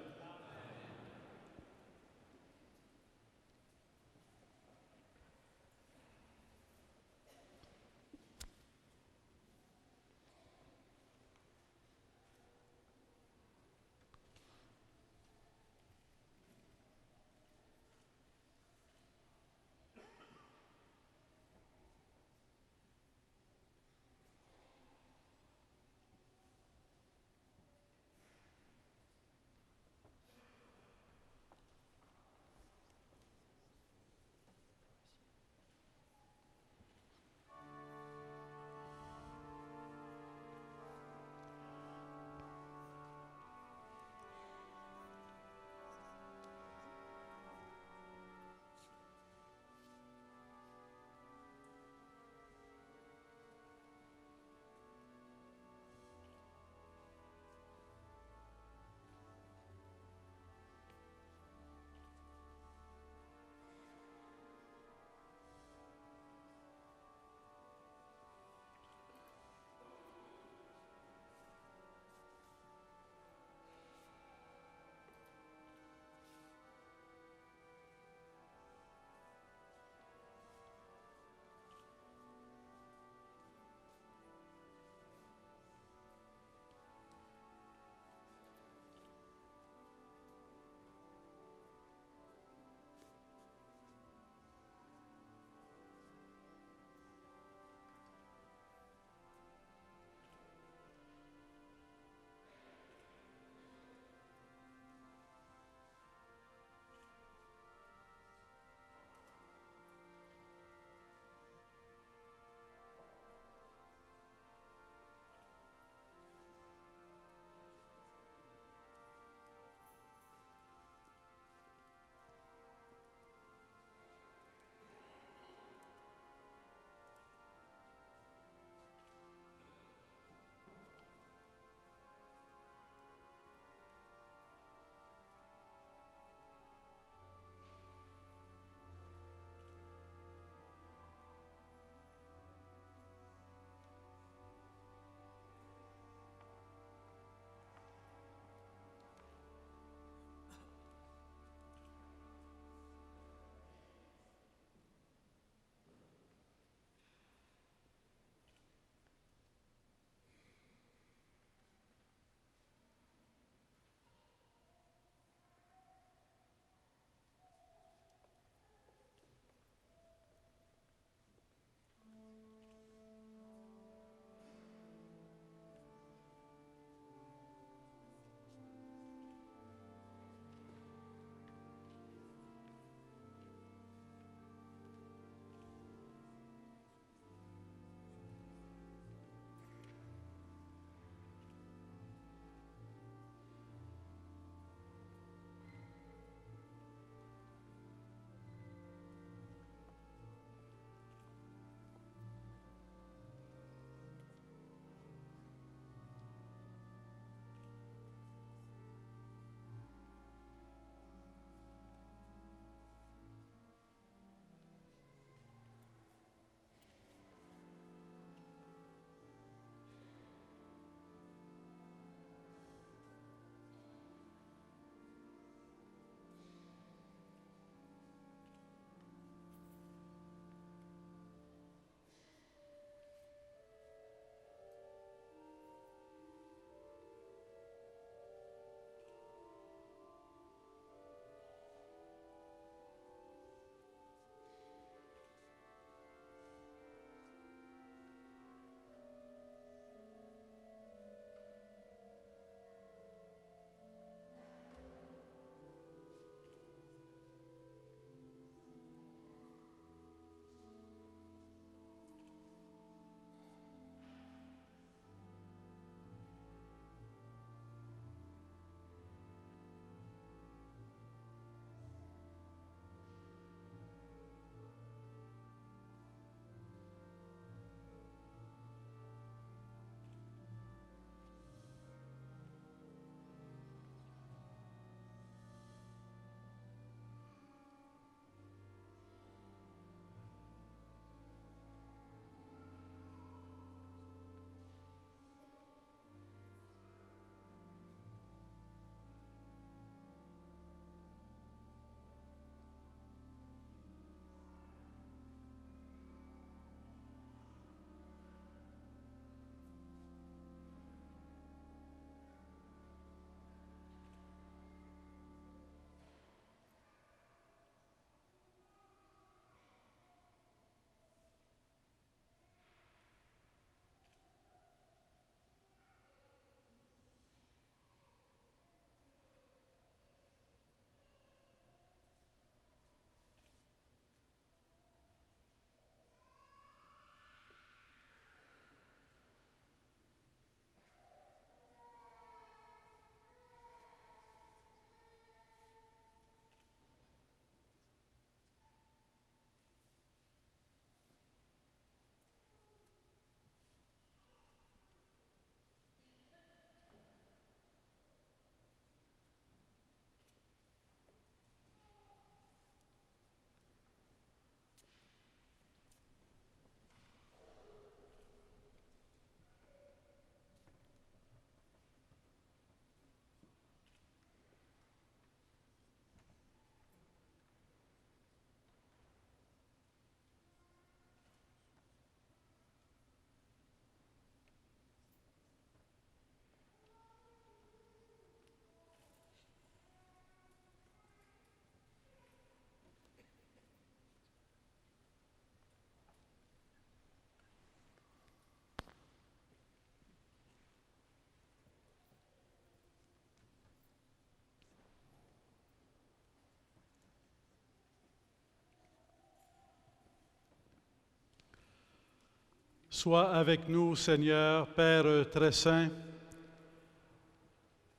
Sois avec nous, Seigneur, Père très saint.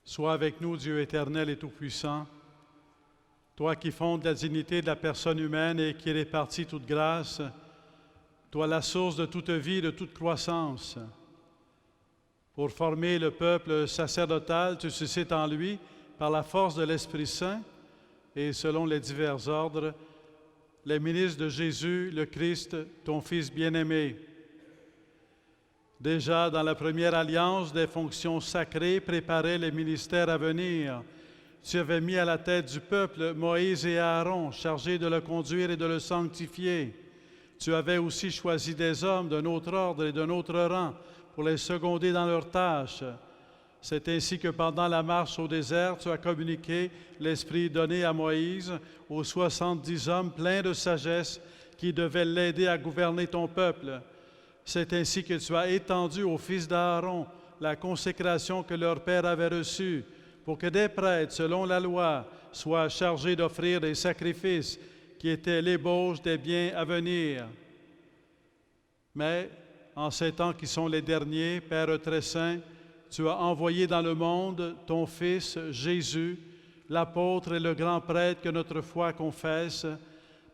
Sois avec nous, Dieu éternel et tout-puissant. Toi qui fondes la dignité de la personne humaine et qui répartis toute grâce, toi la source de toute vie et de toute croissance. Pour former le peuple sacerdotal, tu suscites en lui, par la force de l'Esprit Saint et selon les divers ordres, les ministres de Jésus, le Christ, ton Fils bien-aimé. Déjà dans la première alliance, des fonctions sacrées préparaient les ministères à venir. Tu avais mis à la tête du peuple Moïse et Aaron, chargés de le conduire et de le sanctifier. Tu avais aussi choisi des hommes d'un autre ordre et d'un autre rang pour les seconder dans leurs tâches. C'est ainsi que pendant la marche au désert, tu as communiqué l'Esprit donné à Moïse aux 70 hommes pleins de sagesse qui devaient l'aider à gouverner ton peuple. C'est ainsi que tu as étendu aux fils d'Aaron la consécration que leur père avait reçue, pour que des prêtres, selon la loi, soient chargés d'offrir des sacrifices qui étaient l'ébauche des biens à venir. Mais, en ces temps qui sont les derniers, Père très saint, tu as envoyé dans le monde ton Fils Jésus, l'apôtre et le grand prêtre que notre foi confesse.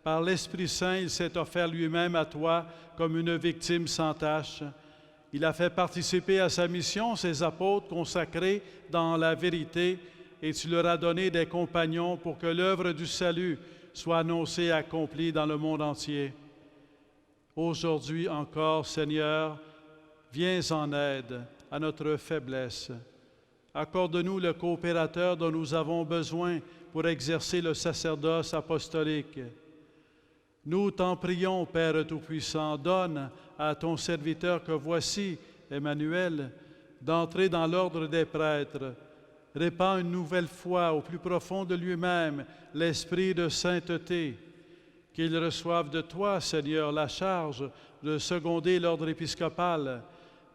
Par l'Esprit Saint, il s'est offert lui-même à toi comme une victime sans tache. Il a fait participer à sa mission ses apôtres consacrés dans la vérité, et tu leur as donné des compagnons pour que l'œuvre du salut soit annoncée et accomplie dans le monde entier. Aujourd'hui encore, Seigneur, viens en aide à notre faiblesse. Accorde-nous le coopérateur dont nous avons besoin pour exercer le sacerdoce apostolique. Nous t'en prions, Père Tout-Puissant, donne à ton serviteur que voici, Emmanuel, d'entrer dans l'ordre des prêtres. Répands une nouvelle fois au plus profond de lui-même l'esprit de sainteté. Qu'il reçoive de toi, Seigneur, la charge de seconder l'ordre épiscopal,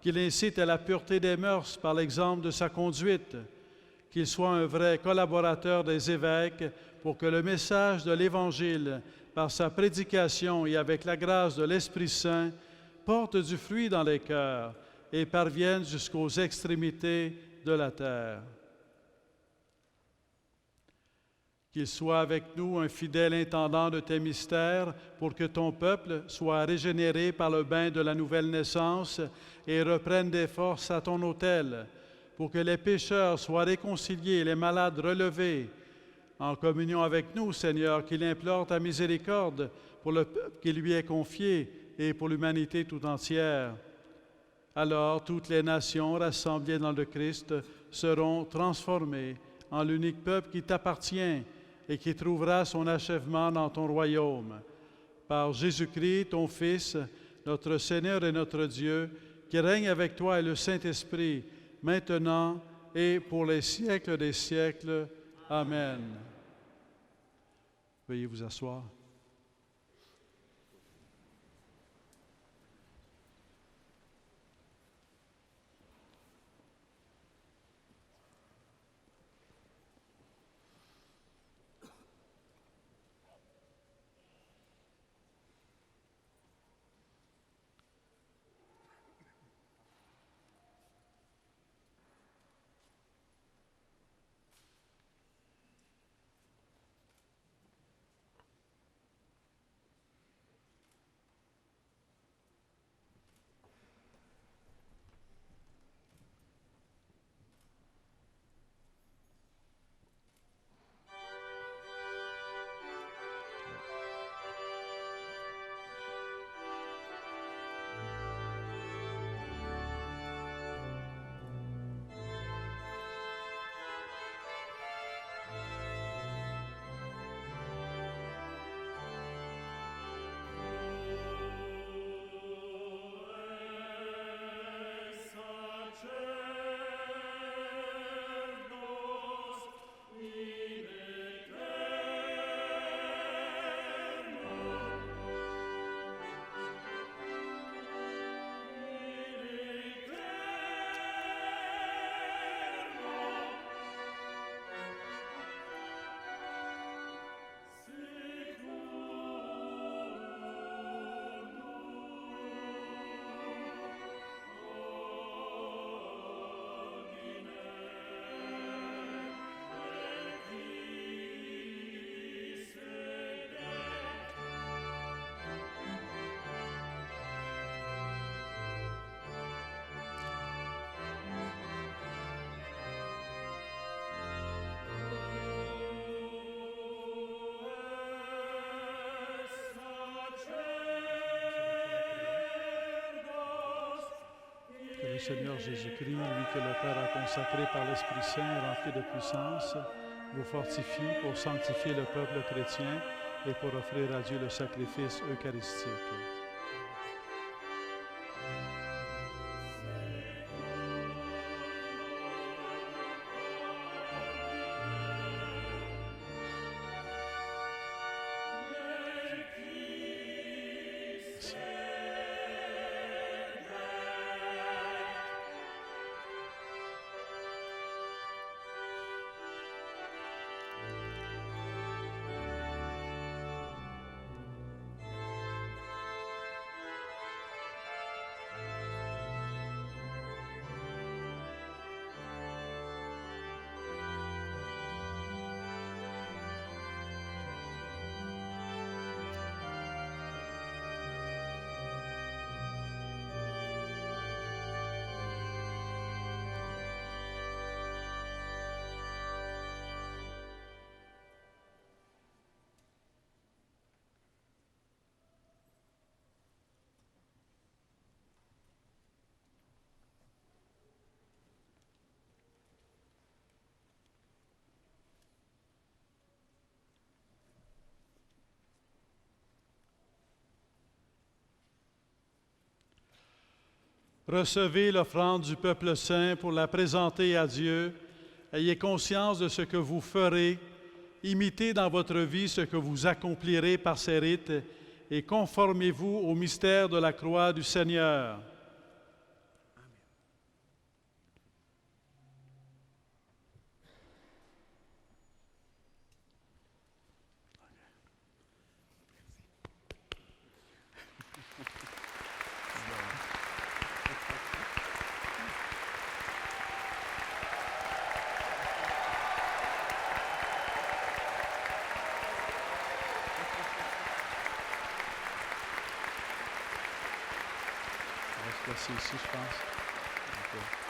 qu'il incite à la pureté des mœurs par l'exemple de sa conduite, qu'il soit un vrai collaborateur des évêques pour que le message de l'Évangile, par sa prédication et avec la grâce de l'Esprit Saint, porte du fruit dans les cœurs et parvienne jusqu'aux extrémités de la terre. Qu'il soit avec nous un fidèle intendant de tes mystères pour que ton peuple soit régénéré par le bain de la nouvelle naissance et reprenne des forces à ton autel, pour que les pécheurs soient réconciliés et les malades relevés. En communion avec nous, Seigneur, qu'il implore ta miséricorde pour le peuple qui lui est confié et pour l'humanité tout entière. Alors toutes les nations rassemblées dans le Christ seront transformées en l'unique peuple qui t'appartient et qui trouvera son achèvement dans ton royaume. Par Jésus-Christ, ton Fils, notre Seigneur et notre Dieu, qui règne avec toi et le Saint-Esprit, maintenant et pour les siècles des siècles. Amen. Veuillez vous asseoir. Seigneur Jésus-Christ, lui que le Père a consacré par l'Esprit Saint et rempli de puissance, vous fortifie pour sanctifier le peuple chrétien et pour offrir à Dieu le sacrifice eucharistique. Recevez l'offrande du peuple saint pour la présenter à Dieu. Ayez conscience de ce que vous ferez. Imitez dans votre vie ce que vous accomplirez par ces rites et conformez-vous au mystère de la croix du Seigneur. On va se placer ici, je pense. OK.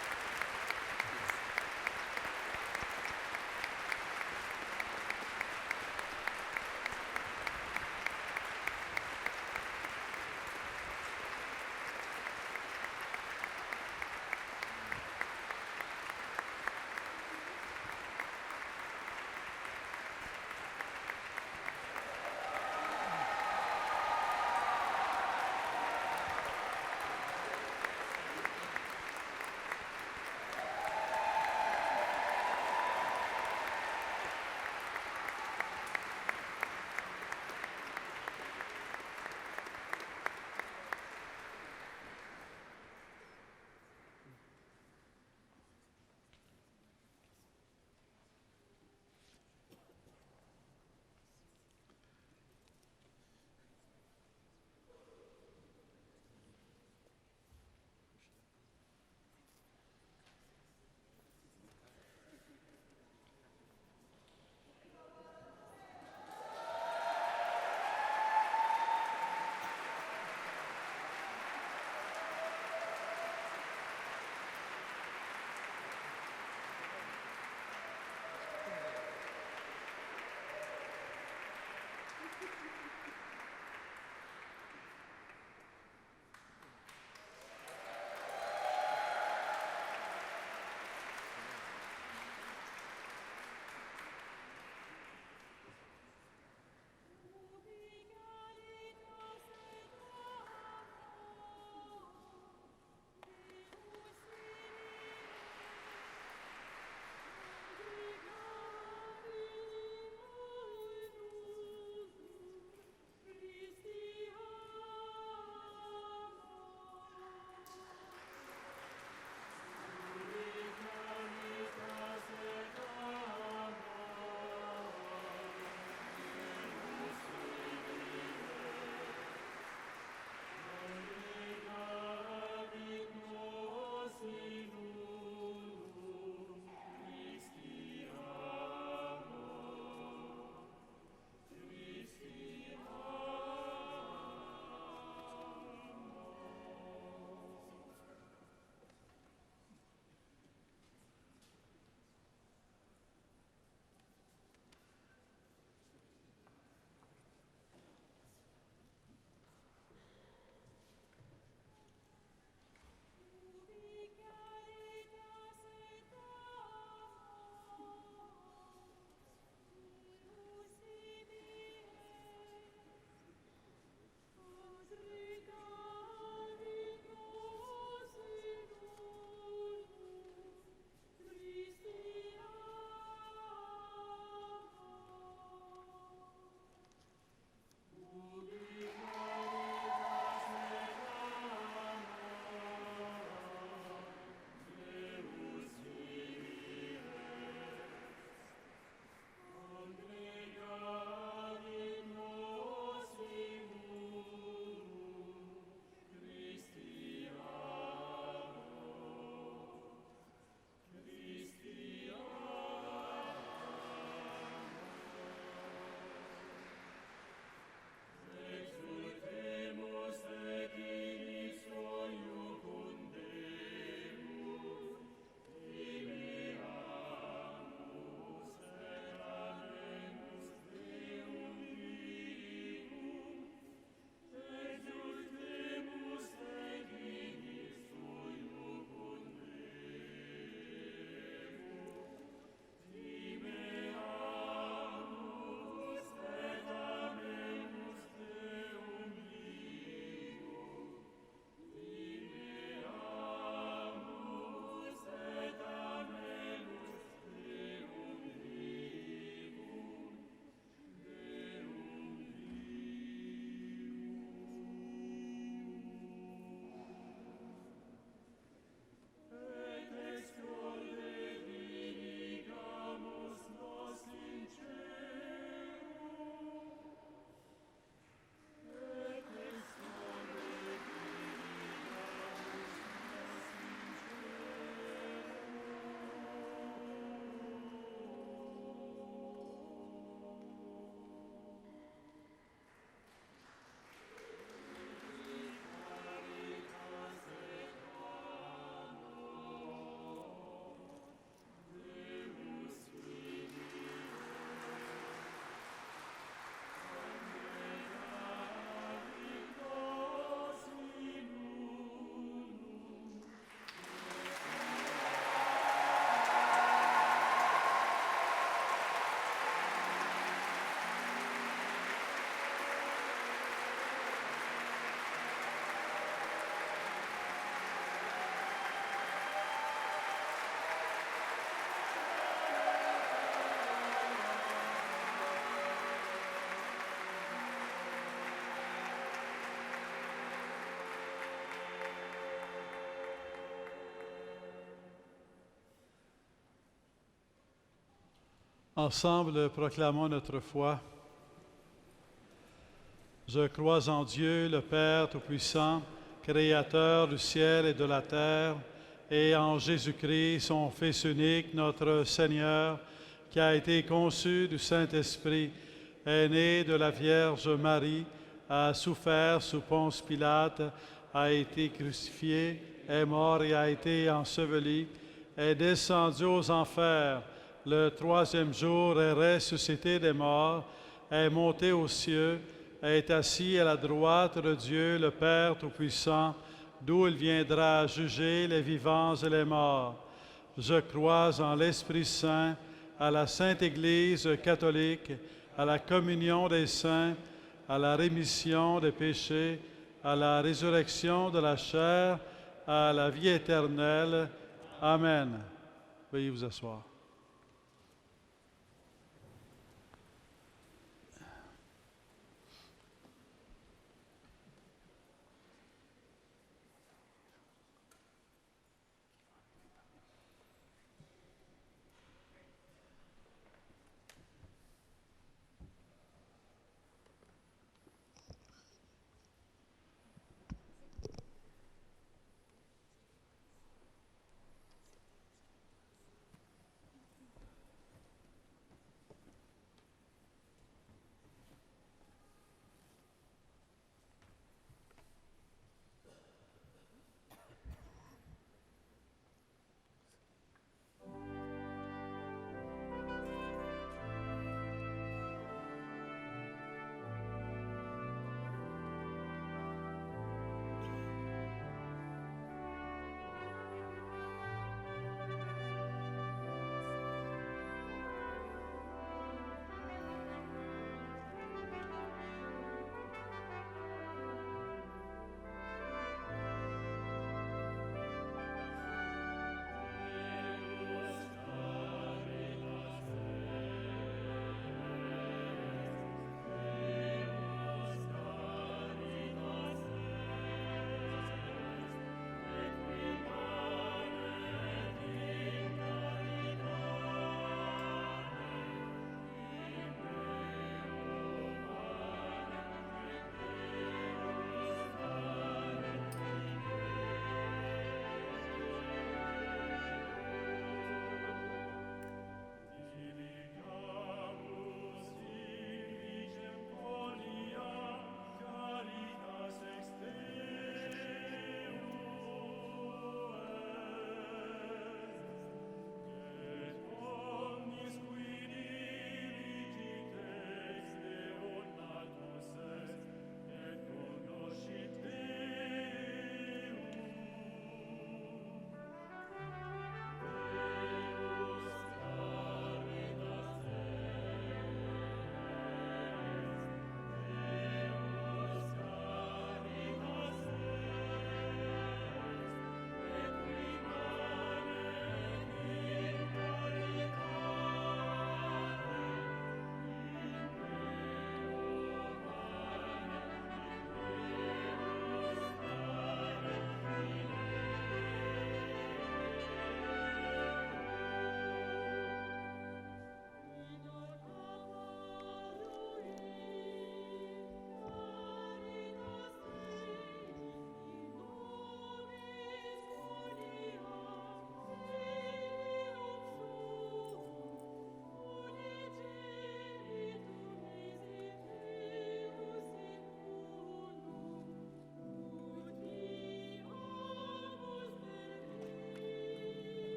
Ensemble, proclamons notre foi. Je crois en Dieu, le Père Tout-Puissant, Créateur du ciel et de la terre, et en Jésus-Christ, son Fils unique, notre Seigneur, qui a été conçu du Saint-Esprit, est né de la Vierge Marie, a souffert sous Ponce Pilate, a été crucifié, est mort et a été enseveli, est descendu aux enfers. Le troisième jour est ressuscité des morts, est monté aux cieux, est assis à la droite de Dieu, le Père Tout-Puissant, d'où il viendra juger les vivants et les morts. Je crois en l'Esprit Saint, à la Sainte Église catholique, à la communion des saints, à la rémission des péchés, à la résurrection de la chair, à la vie éternelle. Amen. Veuillez vous asseoir.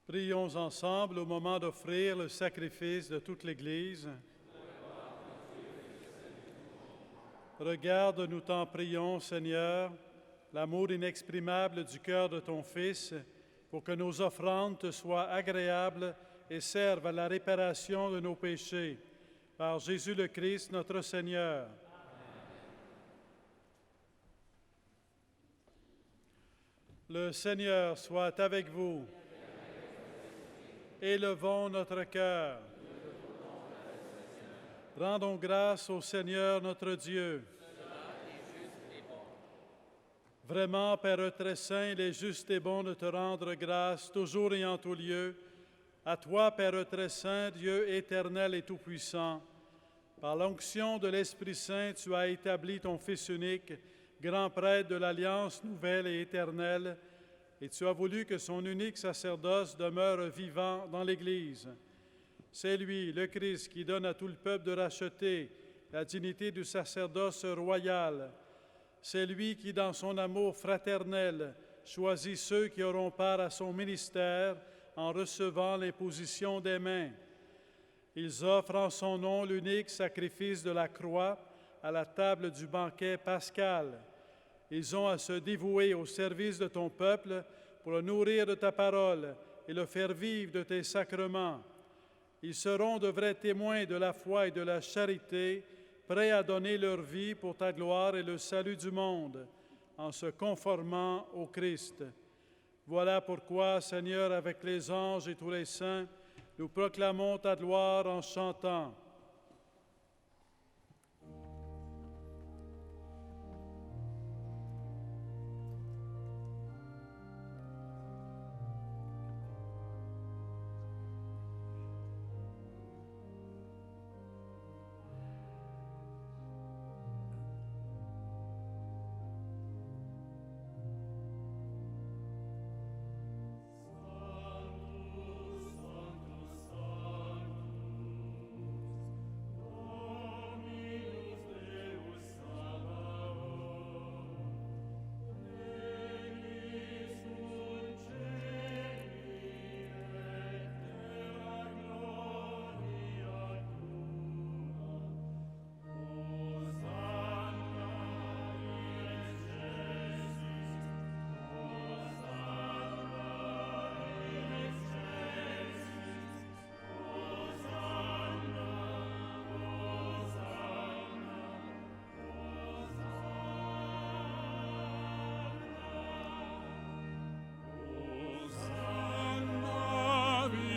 Prions ensemble au moment d'offrir le sacrifice de toute l'Église. Regarde, nous t'en prions, Seigneur, l'amour inexprimable du cœur de ton Fils, pour que nos offrandes te soient agréables et servent à la réparation de nos péchés. Par Jésus le Christ, notre Seigneur. Le Seigneur soit avec vous. Élevons notre cœur. Rendons grâce au Seigneur notre Dieu. Vraiment, Père très saint, il est juste et bon de te rendre grâce toujours et en tout lieu. À toi, Père très saint, Dieu éternel et tout-puissant, par l'onction de l'Esprit Saint, tu as établi ton Fils unique, grand prêtre de l'Alliance nouvelle et éternelle, et tu as voulu que son unique sacerdoce demeure vivant dans l'Église. C'est lui, le Christ, qui donne à tout le peuple de racheter la dignité du sacerdoce royal. C'est lui qui, dans son amour fraternel, choisit ceux qui auront part à son ministère en recevant l'imposition des mains. Ils offrent en son nom l'unique sacrifice de la croix à la table du banquet pascal. Ils ont à se dévouer au service de ton peuple pour le nourrir de ta parole et le faire vivre de tes sacrements. Ils seront de vrais témoins de la foi et de la charité, prêts à donner leur vie pour ta gloire et le salut du monde, en se conformant au Christ. Voilà pourquoi, Seigneur, avec les anges et tous les saints, nous proclamons ta gloire en chantant.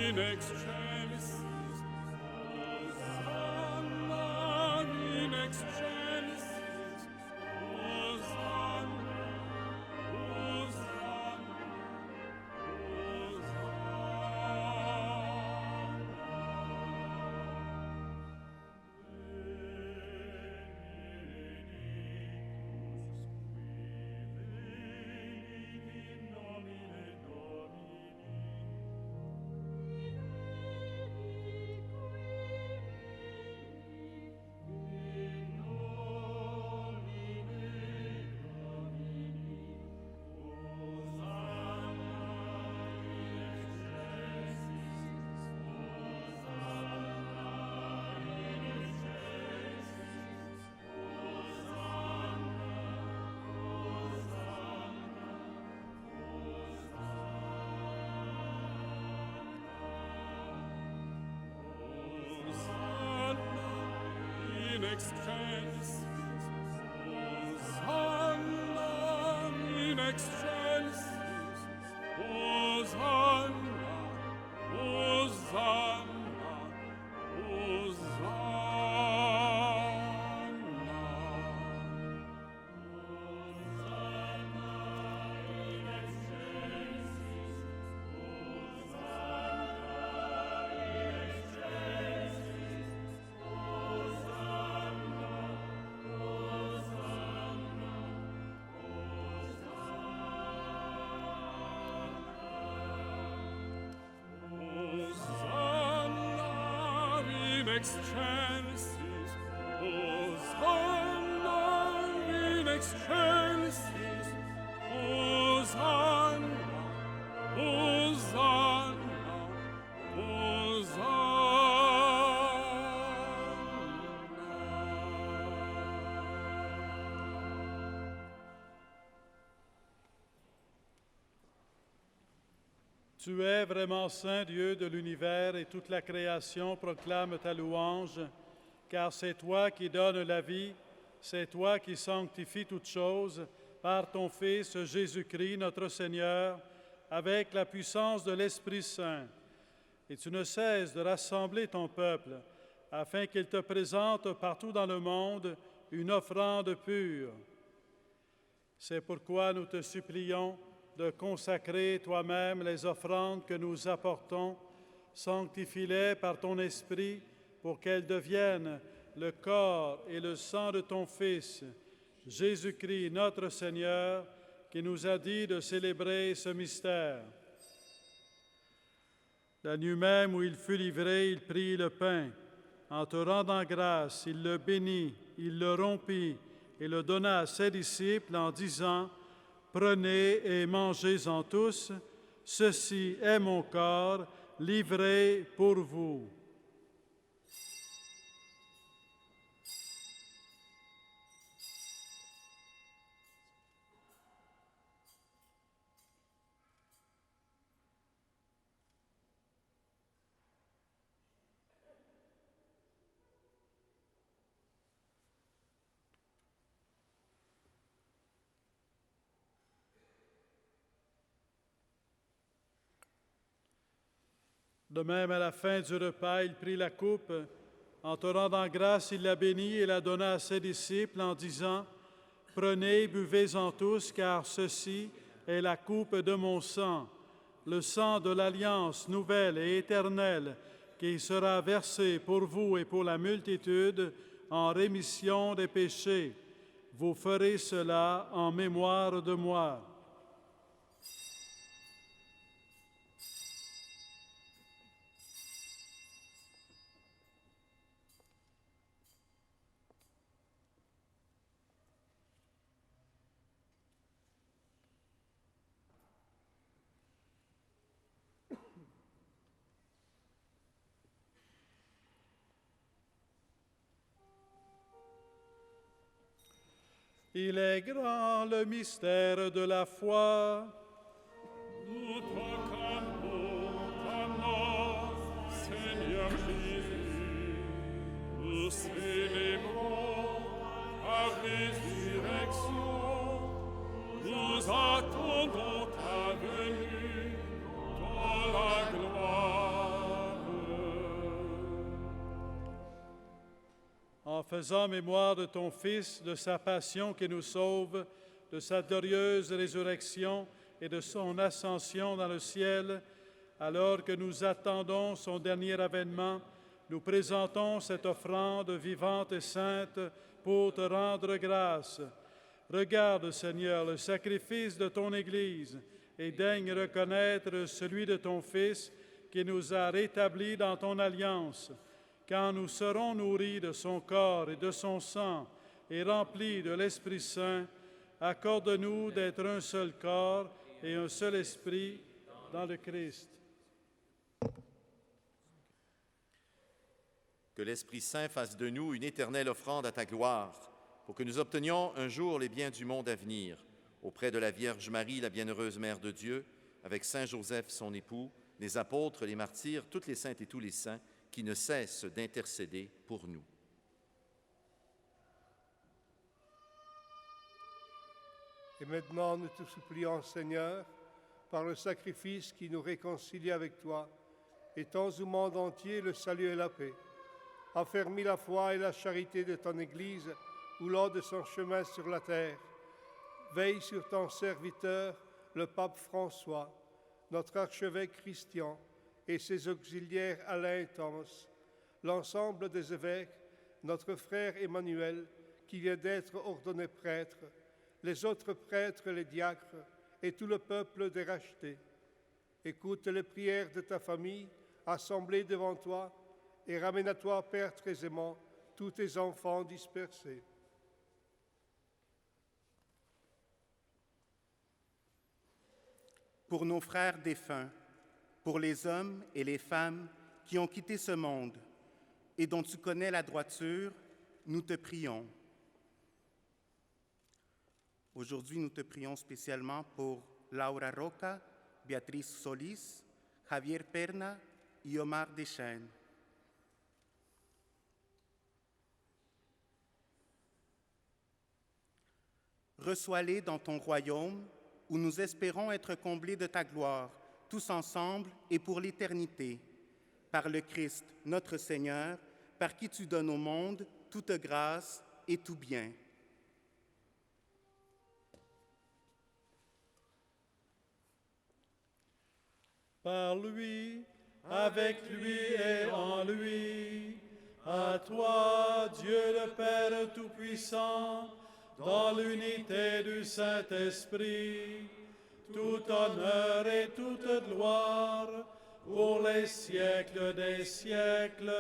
In excelsis, Hosanna in excelsis, Hosanna, Hosanna, in excelsis, Hosanna in excelsis, Hosanna, Hosanna, excelsis, Hosanna in excelsis, Hosanna, Hosanna, Tu es vraiment saint Dieu de l'univers et toute la création proclame ta louange, car c'est toi qui donnes la vie, c'est toi qui sanctifies toutes choses par ton Fils Jésus-Christ notre Seigneur, avec la puissance de l'Esprit Saint. Et tu ne cesses de rassembler ton peuple, afin qu'il te présente partout dans le monde une offrande pure. C'est pourquoi nous te supplions de consacrer toi-même les offrandes que nous apportons, sanctifie-les par ton Esprit pour qu'elles deviennent le corps et le sang de ton Fils, Jésus-Christ notre Seigneur, qui nous a dit de célébrer ce mystère. La nuit même où il fut livré, il prit le pain. En te rendant grâce, il le bénit, il le rompit et le donna à ses disciples en disant, « Prenez et mangez-en tous, ceci est mon corps livré pour vous. » De même, à la fin du repas, il prit la coupe. En te rendant grâce, il la bénit et la donna à ses disciples en disant, « Prenez, buvez-en tous, car ceci est la coupe de mon sang, le sang de l'alliance nouvelle et éternelle, qui sera versé pour vous et pour la multitude en rémission des péchés. Vous ferez cela en mémoire de moi. » Il est grand le mystère de la foi. Nous proclamons ta mort, Seigneur Jésus. Nous célébrons ta résurrection. Nous attendons ta venue dans la gloire. En faisant mémoire de ton Fils, de sa passion qui nous sauve, de sa glorieuse résurrection et de son ascension dans le ciel, alors que nous attendons son dernier avènement, nous présentons cette offrande vivante et sainte pour te rendre grâce. Regarde, Seigneur, le sacrifice de ton Église et daigne reconnaître celui de ton Fils qui nous a rétablis dans ton alliance. Quand nous serons nourris de son corps et de son sang et remplis de l'Esprit Saint, accorde-nous d'être un seul corps et un seul esprit dans le Christ. Que l'Esprit Saint fasse de nous une éternelle offrande à ta gloire, pour que nous obtenions un jour les biens du monde à venir, auprès de la Vierge Marie, la bienheureuse Mère de Dieu, avec Saint Joseph, son époux, les apôtres, les martyrs, toutes les saintes et tous les saints, qui ne cessent d'intercéder pour nous. Et maintenant, nous te supplions, Seigneur, par le sacrifice qui nous réconcilie avec toi, étends au monde entier le salut et la paix. Affermis la foi et la charité de ton Église ou lors de son chemin sur la terre. Veille sur ton serviteur, le pape François, notre archevêque Christian, et ses auxiliaires Alain et Thomas, l'ensemble des évêques, notre frère Emmanuel, qui vient d'être ordonné prêtre, les autres prêtres, les diacres, et tout le peuple des rachetés. Écoute les prières de ta famille, assemblée devant toi, et ramène à toi, Père très aimant, tous tes enfants dispersés. Pour nos frères défunts, pour les hommes et les femmes qui ont quitté ce monde et dont tu connais la droiture, nous te prions. Aujourd'hui, nous te prions spécialement pour Laura Roca, Béatrice Solis, Javier Perna y Omar Deschênes. Reçois-les dans ton royaume, où nous espérons être comblés de ta gloire, tous ensemble et pour l'éternité. Par le Christ, notre Seigneur, par qui tu donnes au monde toute grâce et tout bien. Par lui, avec lui et en lui, à toi, Dieu le Père Tout-Puissant, dans l'unité du Saint-Esprit, tout honneur et toute gloire pour les siècles des siècles.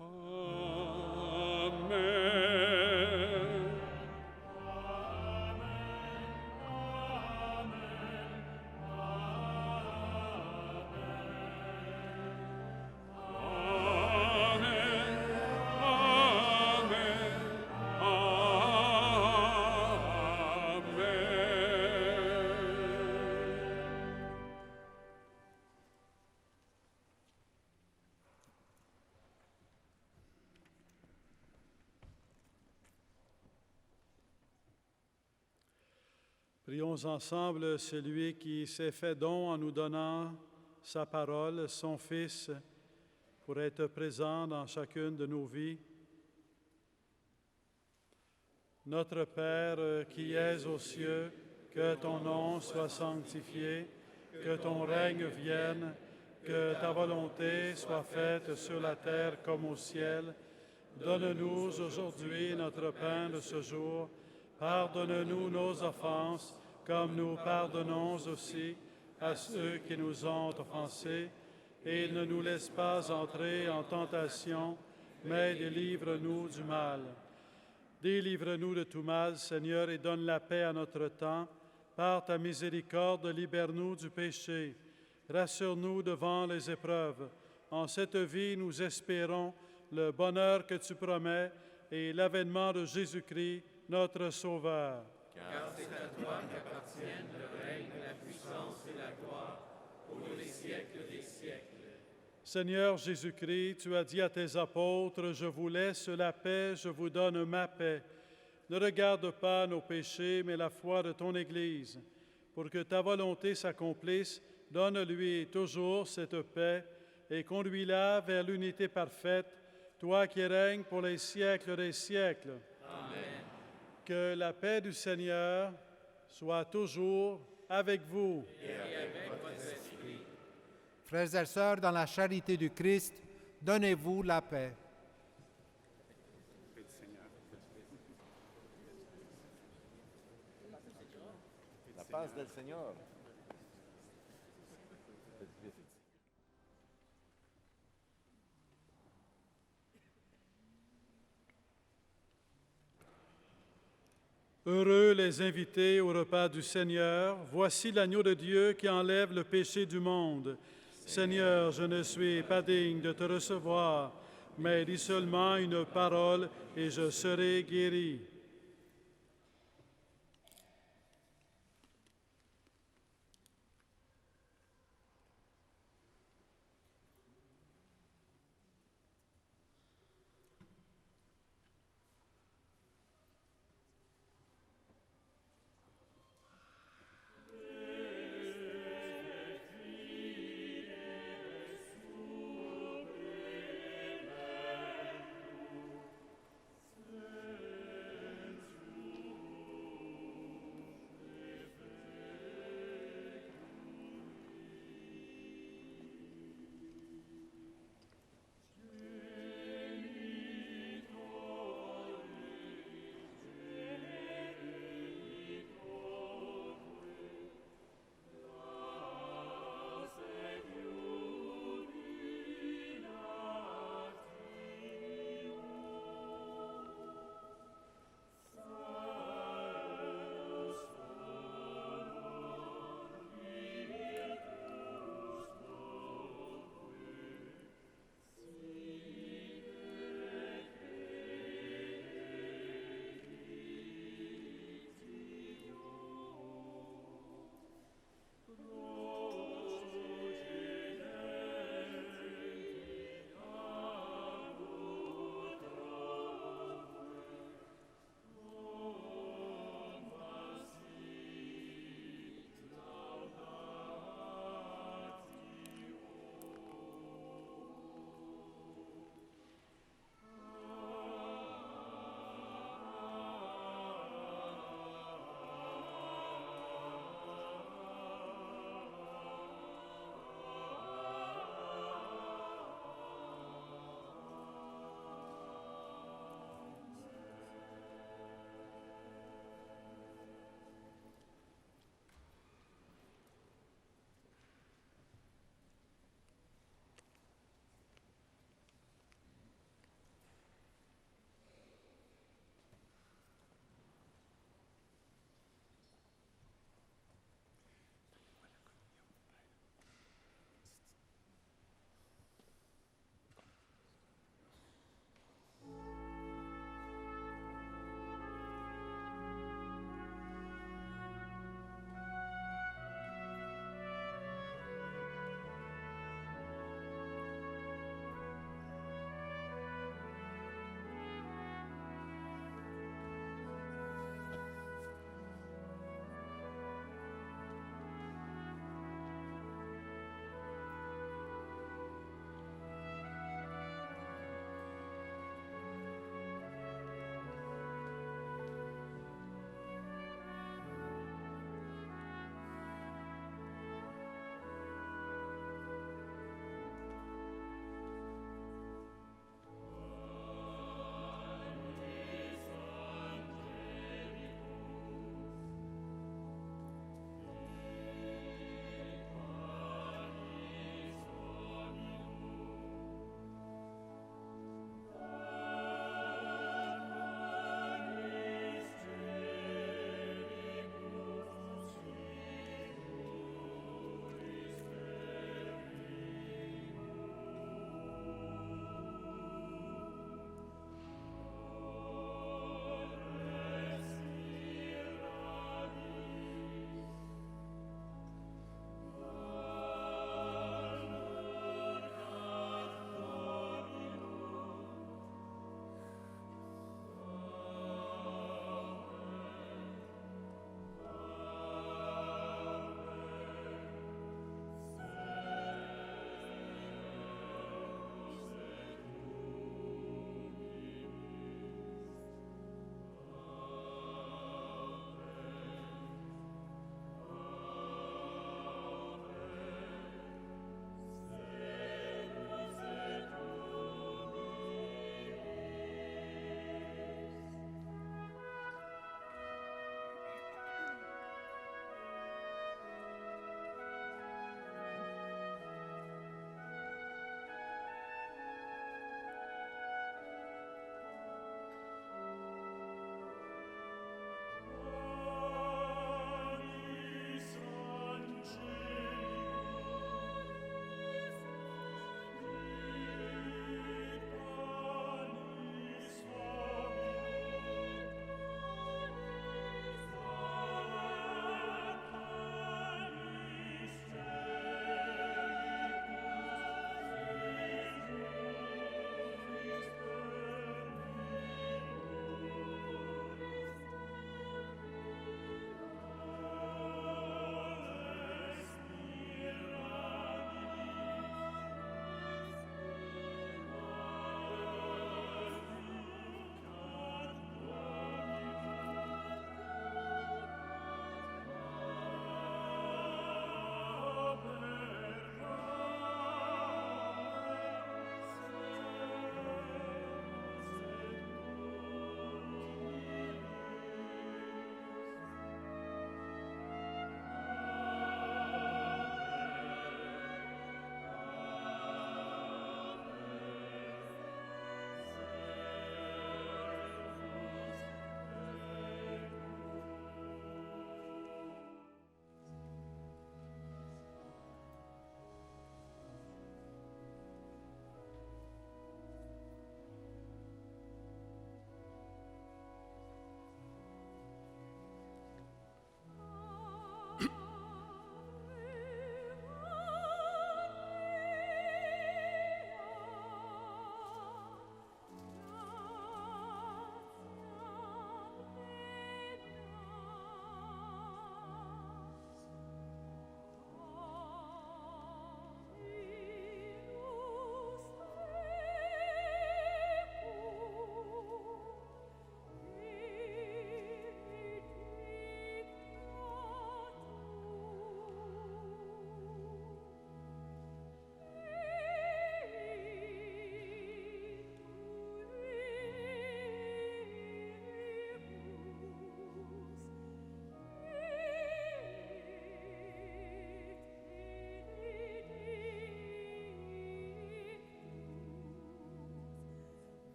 Amen. Prions ensemble celui qui s'est fait don en nous donnant sa parole, son Fils, pour être présent dans chacune de nos vies. Notre Père qui es aux cieux, que ton nom soit sanctifié, que ton règne vienne, que ta volonté soit faite sur la terre comme au ciel. Donne-nous aujourd'hui notre pain de ce jour. Pardonne-nous nos offenses, comme nous pardonnons aussi à ceux qui nous ont offensés. Et ne nous laisse pas entrer en tentation, mais délivre-nous du mal. Délivre-nous de tout mal, Seigneur, et donne la paix à notre temps. Par ta miséricorde, libère-nous du péché. Rassure-nous devant les épreuves. En cette vie, nous espérons le bonheur que tu promets et l'avènement de Jésus-Christ, notre Sauveur. Car c'est à toi qu'appartiennent le règne, la puissance et la gloire pour les siècles des siècles. Seigneur Jésus-Christ, tu as dit à tes apôtres, « Je vous laisse la paix, je vous donne ma paix. Ne regarde pas nos péchés, mais la foi de ton Église. Pour que ta volonté s'accomplisse, donne-lui toujours cette paix et conduis-la vers l'unité parfaite, toi qui règnes pour les siècles des siècles. » Amen. Que la paix du Seigneur soit toujours avec vous. Et avec votre esprit. Frères et sœurs, dans la charité du Christ, donnez-vous la paix. La paz del Señor. Heureux les invités au repas du Seigneur. Voici l'agneau de Dieu qui enlève le péché du monde. Seigneur, je ne suis pas digne de te recevoir, mais dis seulement une parole et je serai guéri.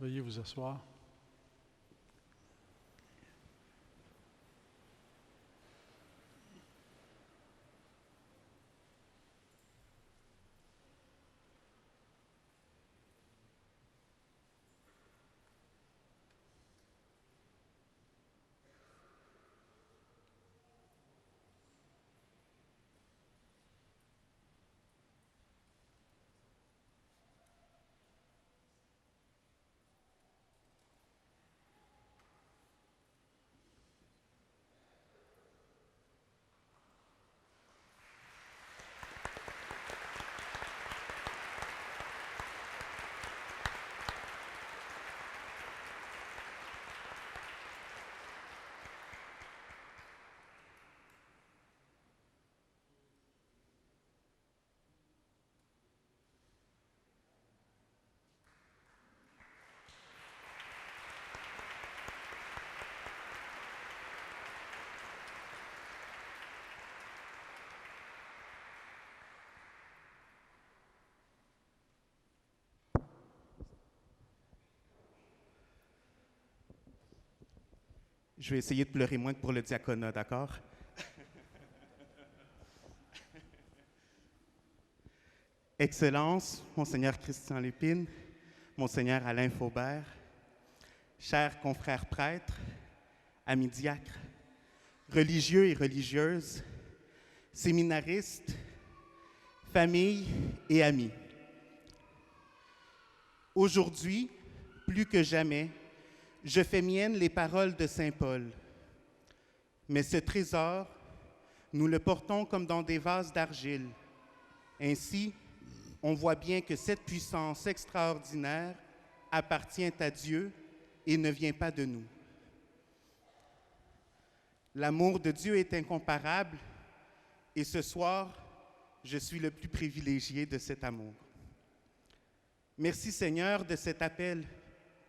Veuillez vous asseoir. Je vais essayer de pleurer moins que pour le diaconat, d'accord? Excellences, Monseigneur Christian Lépine, Monseigneur Alain Faubert, chers confrères prêtres, amis diacres, religieux et religieuses, séminaristes, familles et amis. Aujourd'hui, plus que jamais, je fais miennes les paroles de saint Paul. Mais ce trésor, nous le portons comme dans des vases d'argile. Ainsi, on voit bien que cette puissance extraordinaire appartient à Dieu et ne vient pas de nous. L'amour de Dieu est incomparable et ce soir, je suis le plus privilégié de cet amour. Merci Seigneur de cet appel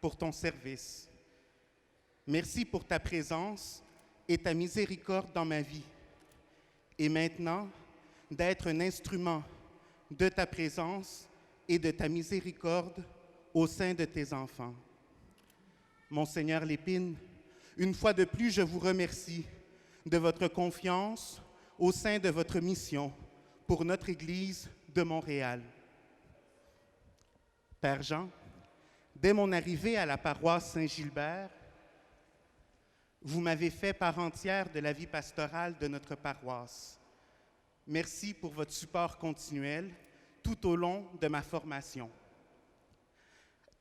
pour ton service. Merci pour ta présence et ta miséricorde dans ma vie. Et maintenant, d'être un instrument de ta présence et de ta miséricorde au sein de tes enfants. Monseigneur Lépine, une fois de plus, je vous remercie de votre confiance au sein de votre mission pour notre Église de Montréal. Père Jean, dès mon arrivée à la paroisse Saint-Gilbert, vous m'avez fait part entière de la vie pastorale de notre paroisse. Merci pour votre support continuel tout au long de ma formation.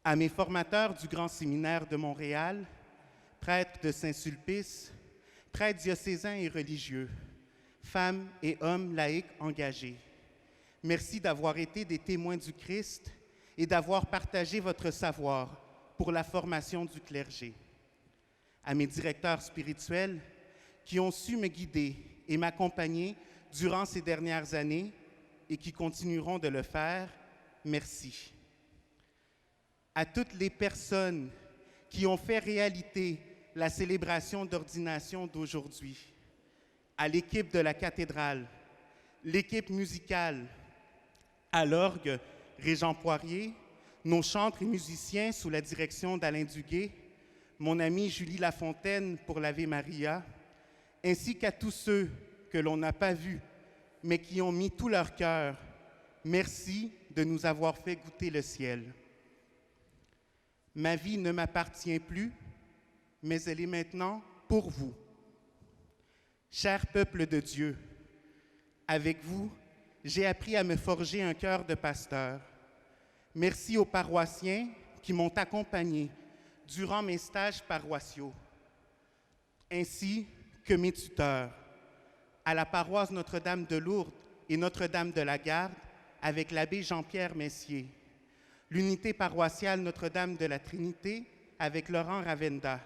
À mes formateurs du Grand Séminaire de Montréal, prêtres de Saint-Sulpice, prêtres diocésains et religieux, femmes et hommes laïcs engagés, merci d'avoir été des témoins du Christ et d'avoir partagé votre savoir pour la formation du clergé. À mes directeurs spirituels qui ont su me guider et m'accompagner durant ces dernières années et qui continueront de le faire, merci. À toutes les personnes qui ont fait réalité la célébration d'ordination d'aujourd'hui, à l'équipe de la cathédrale, l'équipe musicale, à l'orgue Régent Poirier, nos chantres et musiciens sous la direction d'Alain Duguay, mon amie Julie Lafontaine pour l'Ave Maria, ainsi qu'à tous ceux que l'on n'a pas vus, mais qui ont mis tout leur cœur. Merci de nous avoir fait goûter le ciel. Ma vie ne m'appartient plus, mais elle est maintenant pour vous. Cher peuple de Dieu, avec vous, j'ai appris à me forger un cœur de pasteur. Merci aux paroissiens qui m'ont accompagné durant mes stages paroissiaux, ainsi que mes tuteurs, à la paroisse Notre-Dame de Lourdes et Notre-Dame de la Garde avec l'abbé Jean-Pierre Messier, l'unité paroissiale Notre-Dame de la Trinité avec Laurent Ravenda,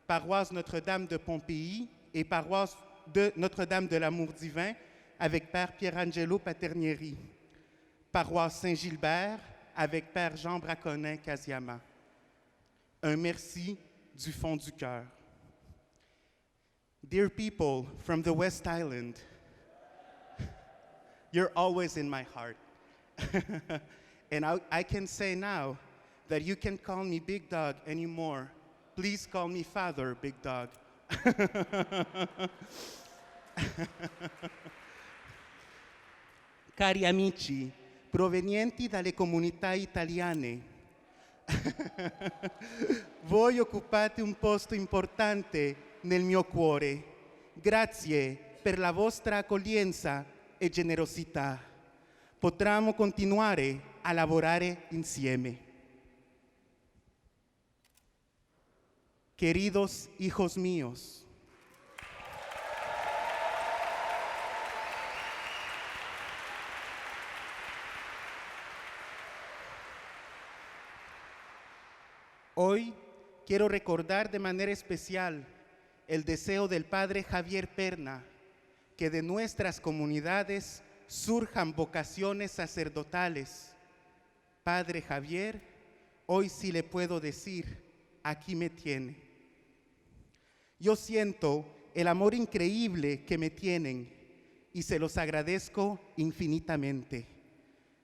paroisse Notre-Dame de Pompéi et paroisse de Notre-Dame de l'Amour divin avec Père Pierangelo Paternieri, paroisse Saint-Gilbert avec Père Jean Braconnet-Casiama. Un merci du fond du cœur. Dear people from the West Island, you're always in my heart. And I can say now that you can call me Big Dog anymore. Please call me Father Big Dog. Cari amici, provenienti dalle comunità italiane, voi occupate un posto importante nel mio cuore. Grazie per la vostra accoglienza e generosità. Potremo continuare a lavorare insieme. Queridos hijos míos, hoy quiero recordar de manera especial el deseo del Padre Javier Perna, que de nuestras comunidades surjan vocaciones sacerdotales. Padre Javier, hoy sí le puedo decir, aquí me tiene. Yo siento el amor increíble que me tienen y se los agradezco infinitamente.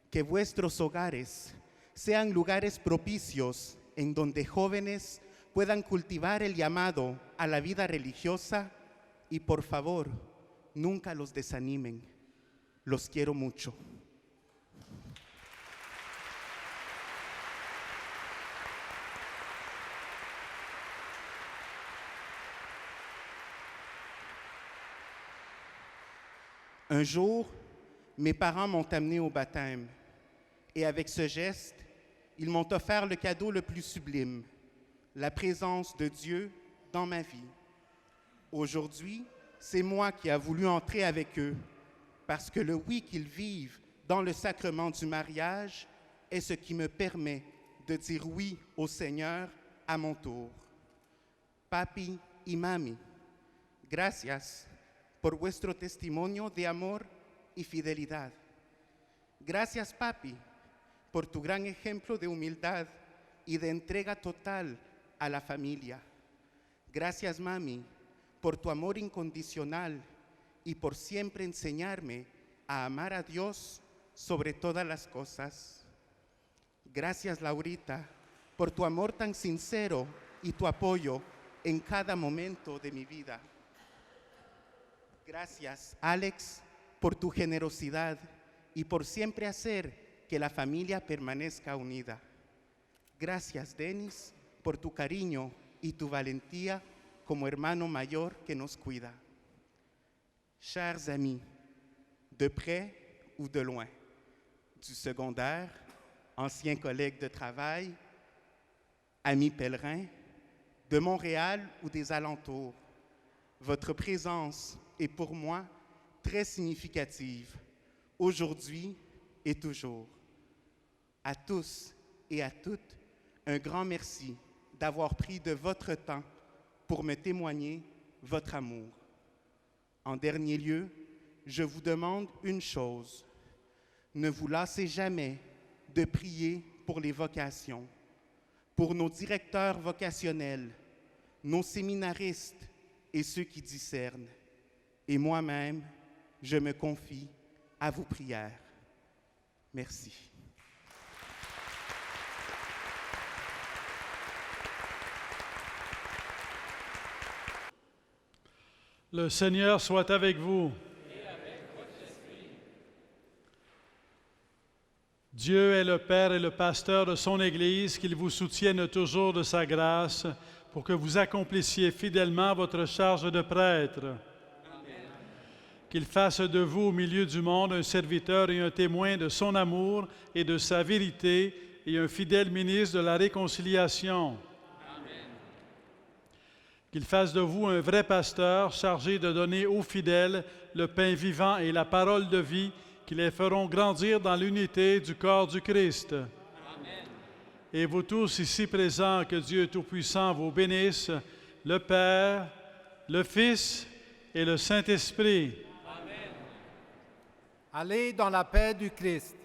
Que vuestros hogares sean lugares propicios en donde jóvenes puedan cultivar el llamado a la vida religiosa y por favor, nunca los desanimen. Los quiero mucho. Un jour, mes parents m'ont amené au baptême et avec ce geste, ils m'ont offert le cadeau le plus sublime, la présence de Dieu dans ma vie. Aujourd'hui, c'est moi qui ai voulu entrer avec eux parce que le oui qu'ils vivent dans le sacrement du mariage est ce qui me permet de dire oui au Seigneur à mon tour. Papi y mami, gracias por vuestro testimonio de amor y fidelidad. Gracias, papi, por tu gran ejemplo de humildad y de entrega total a la familia. Gracias, mami, por tu amor incondicional y por siempre enseñarme a amar a Dios sobre todas las cosas. Gracias, Laurita, por tu amor tan sincero y tu apoyo en cada momento de mi vida. Gracias, Alex, por tu generosidad y por siempre hacer que la familia permanezca unida. Gracias, Denis, por tu cariño y tu valentía como hermano mayor que nos cuida. Chers amis, de près ou de loin, du secondaire, anciens collègues de travail, amis pèlerins, de Montréal ou des alentours, votre présence est pour moi très significative, aujourd'hui et toujours. À tous et à toutes, un grand merci d'avoir pris de votre temps pour me témoigner votre amour. En dernier lieu, je vous demande une chose. Ne vous lassez jamais de prier pour les vocations, pour nos directeurs vocationnels, nos séminaristes et ceux qui discernent. Et moi-même, je me confie à vos prières. Merci. Le Seigneur soit avec vous. Dieu est le Père et le Pasteur de son Église, qu'il vous soutienne toujours de sa grâce pour que vous accomplissiez fidèlement votre charge de prêtre. Amen. Qu'il fasse de vous au milieu du monde un serviteur et un témoin de son amour et de sa vérité et un fidèle ministre de la réconciliation. Qu'il fasse de vous un vrai pasteur chargé de donner aux fidèles le pain vivant et la parole de vie qui les feront grandir dans l'unité du corps du Christ. Amen. Et vous tous ici présents, que Dieu Tout-Puissant vous bénisse, le Père, le Fils et le Saint-Esprit. Allez dans la paix du Christ.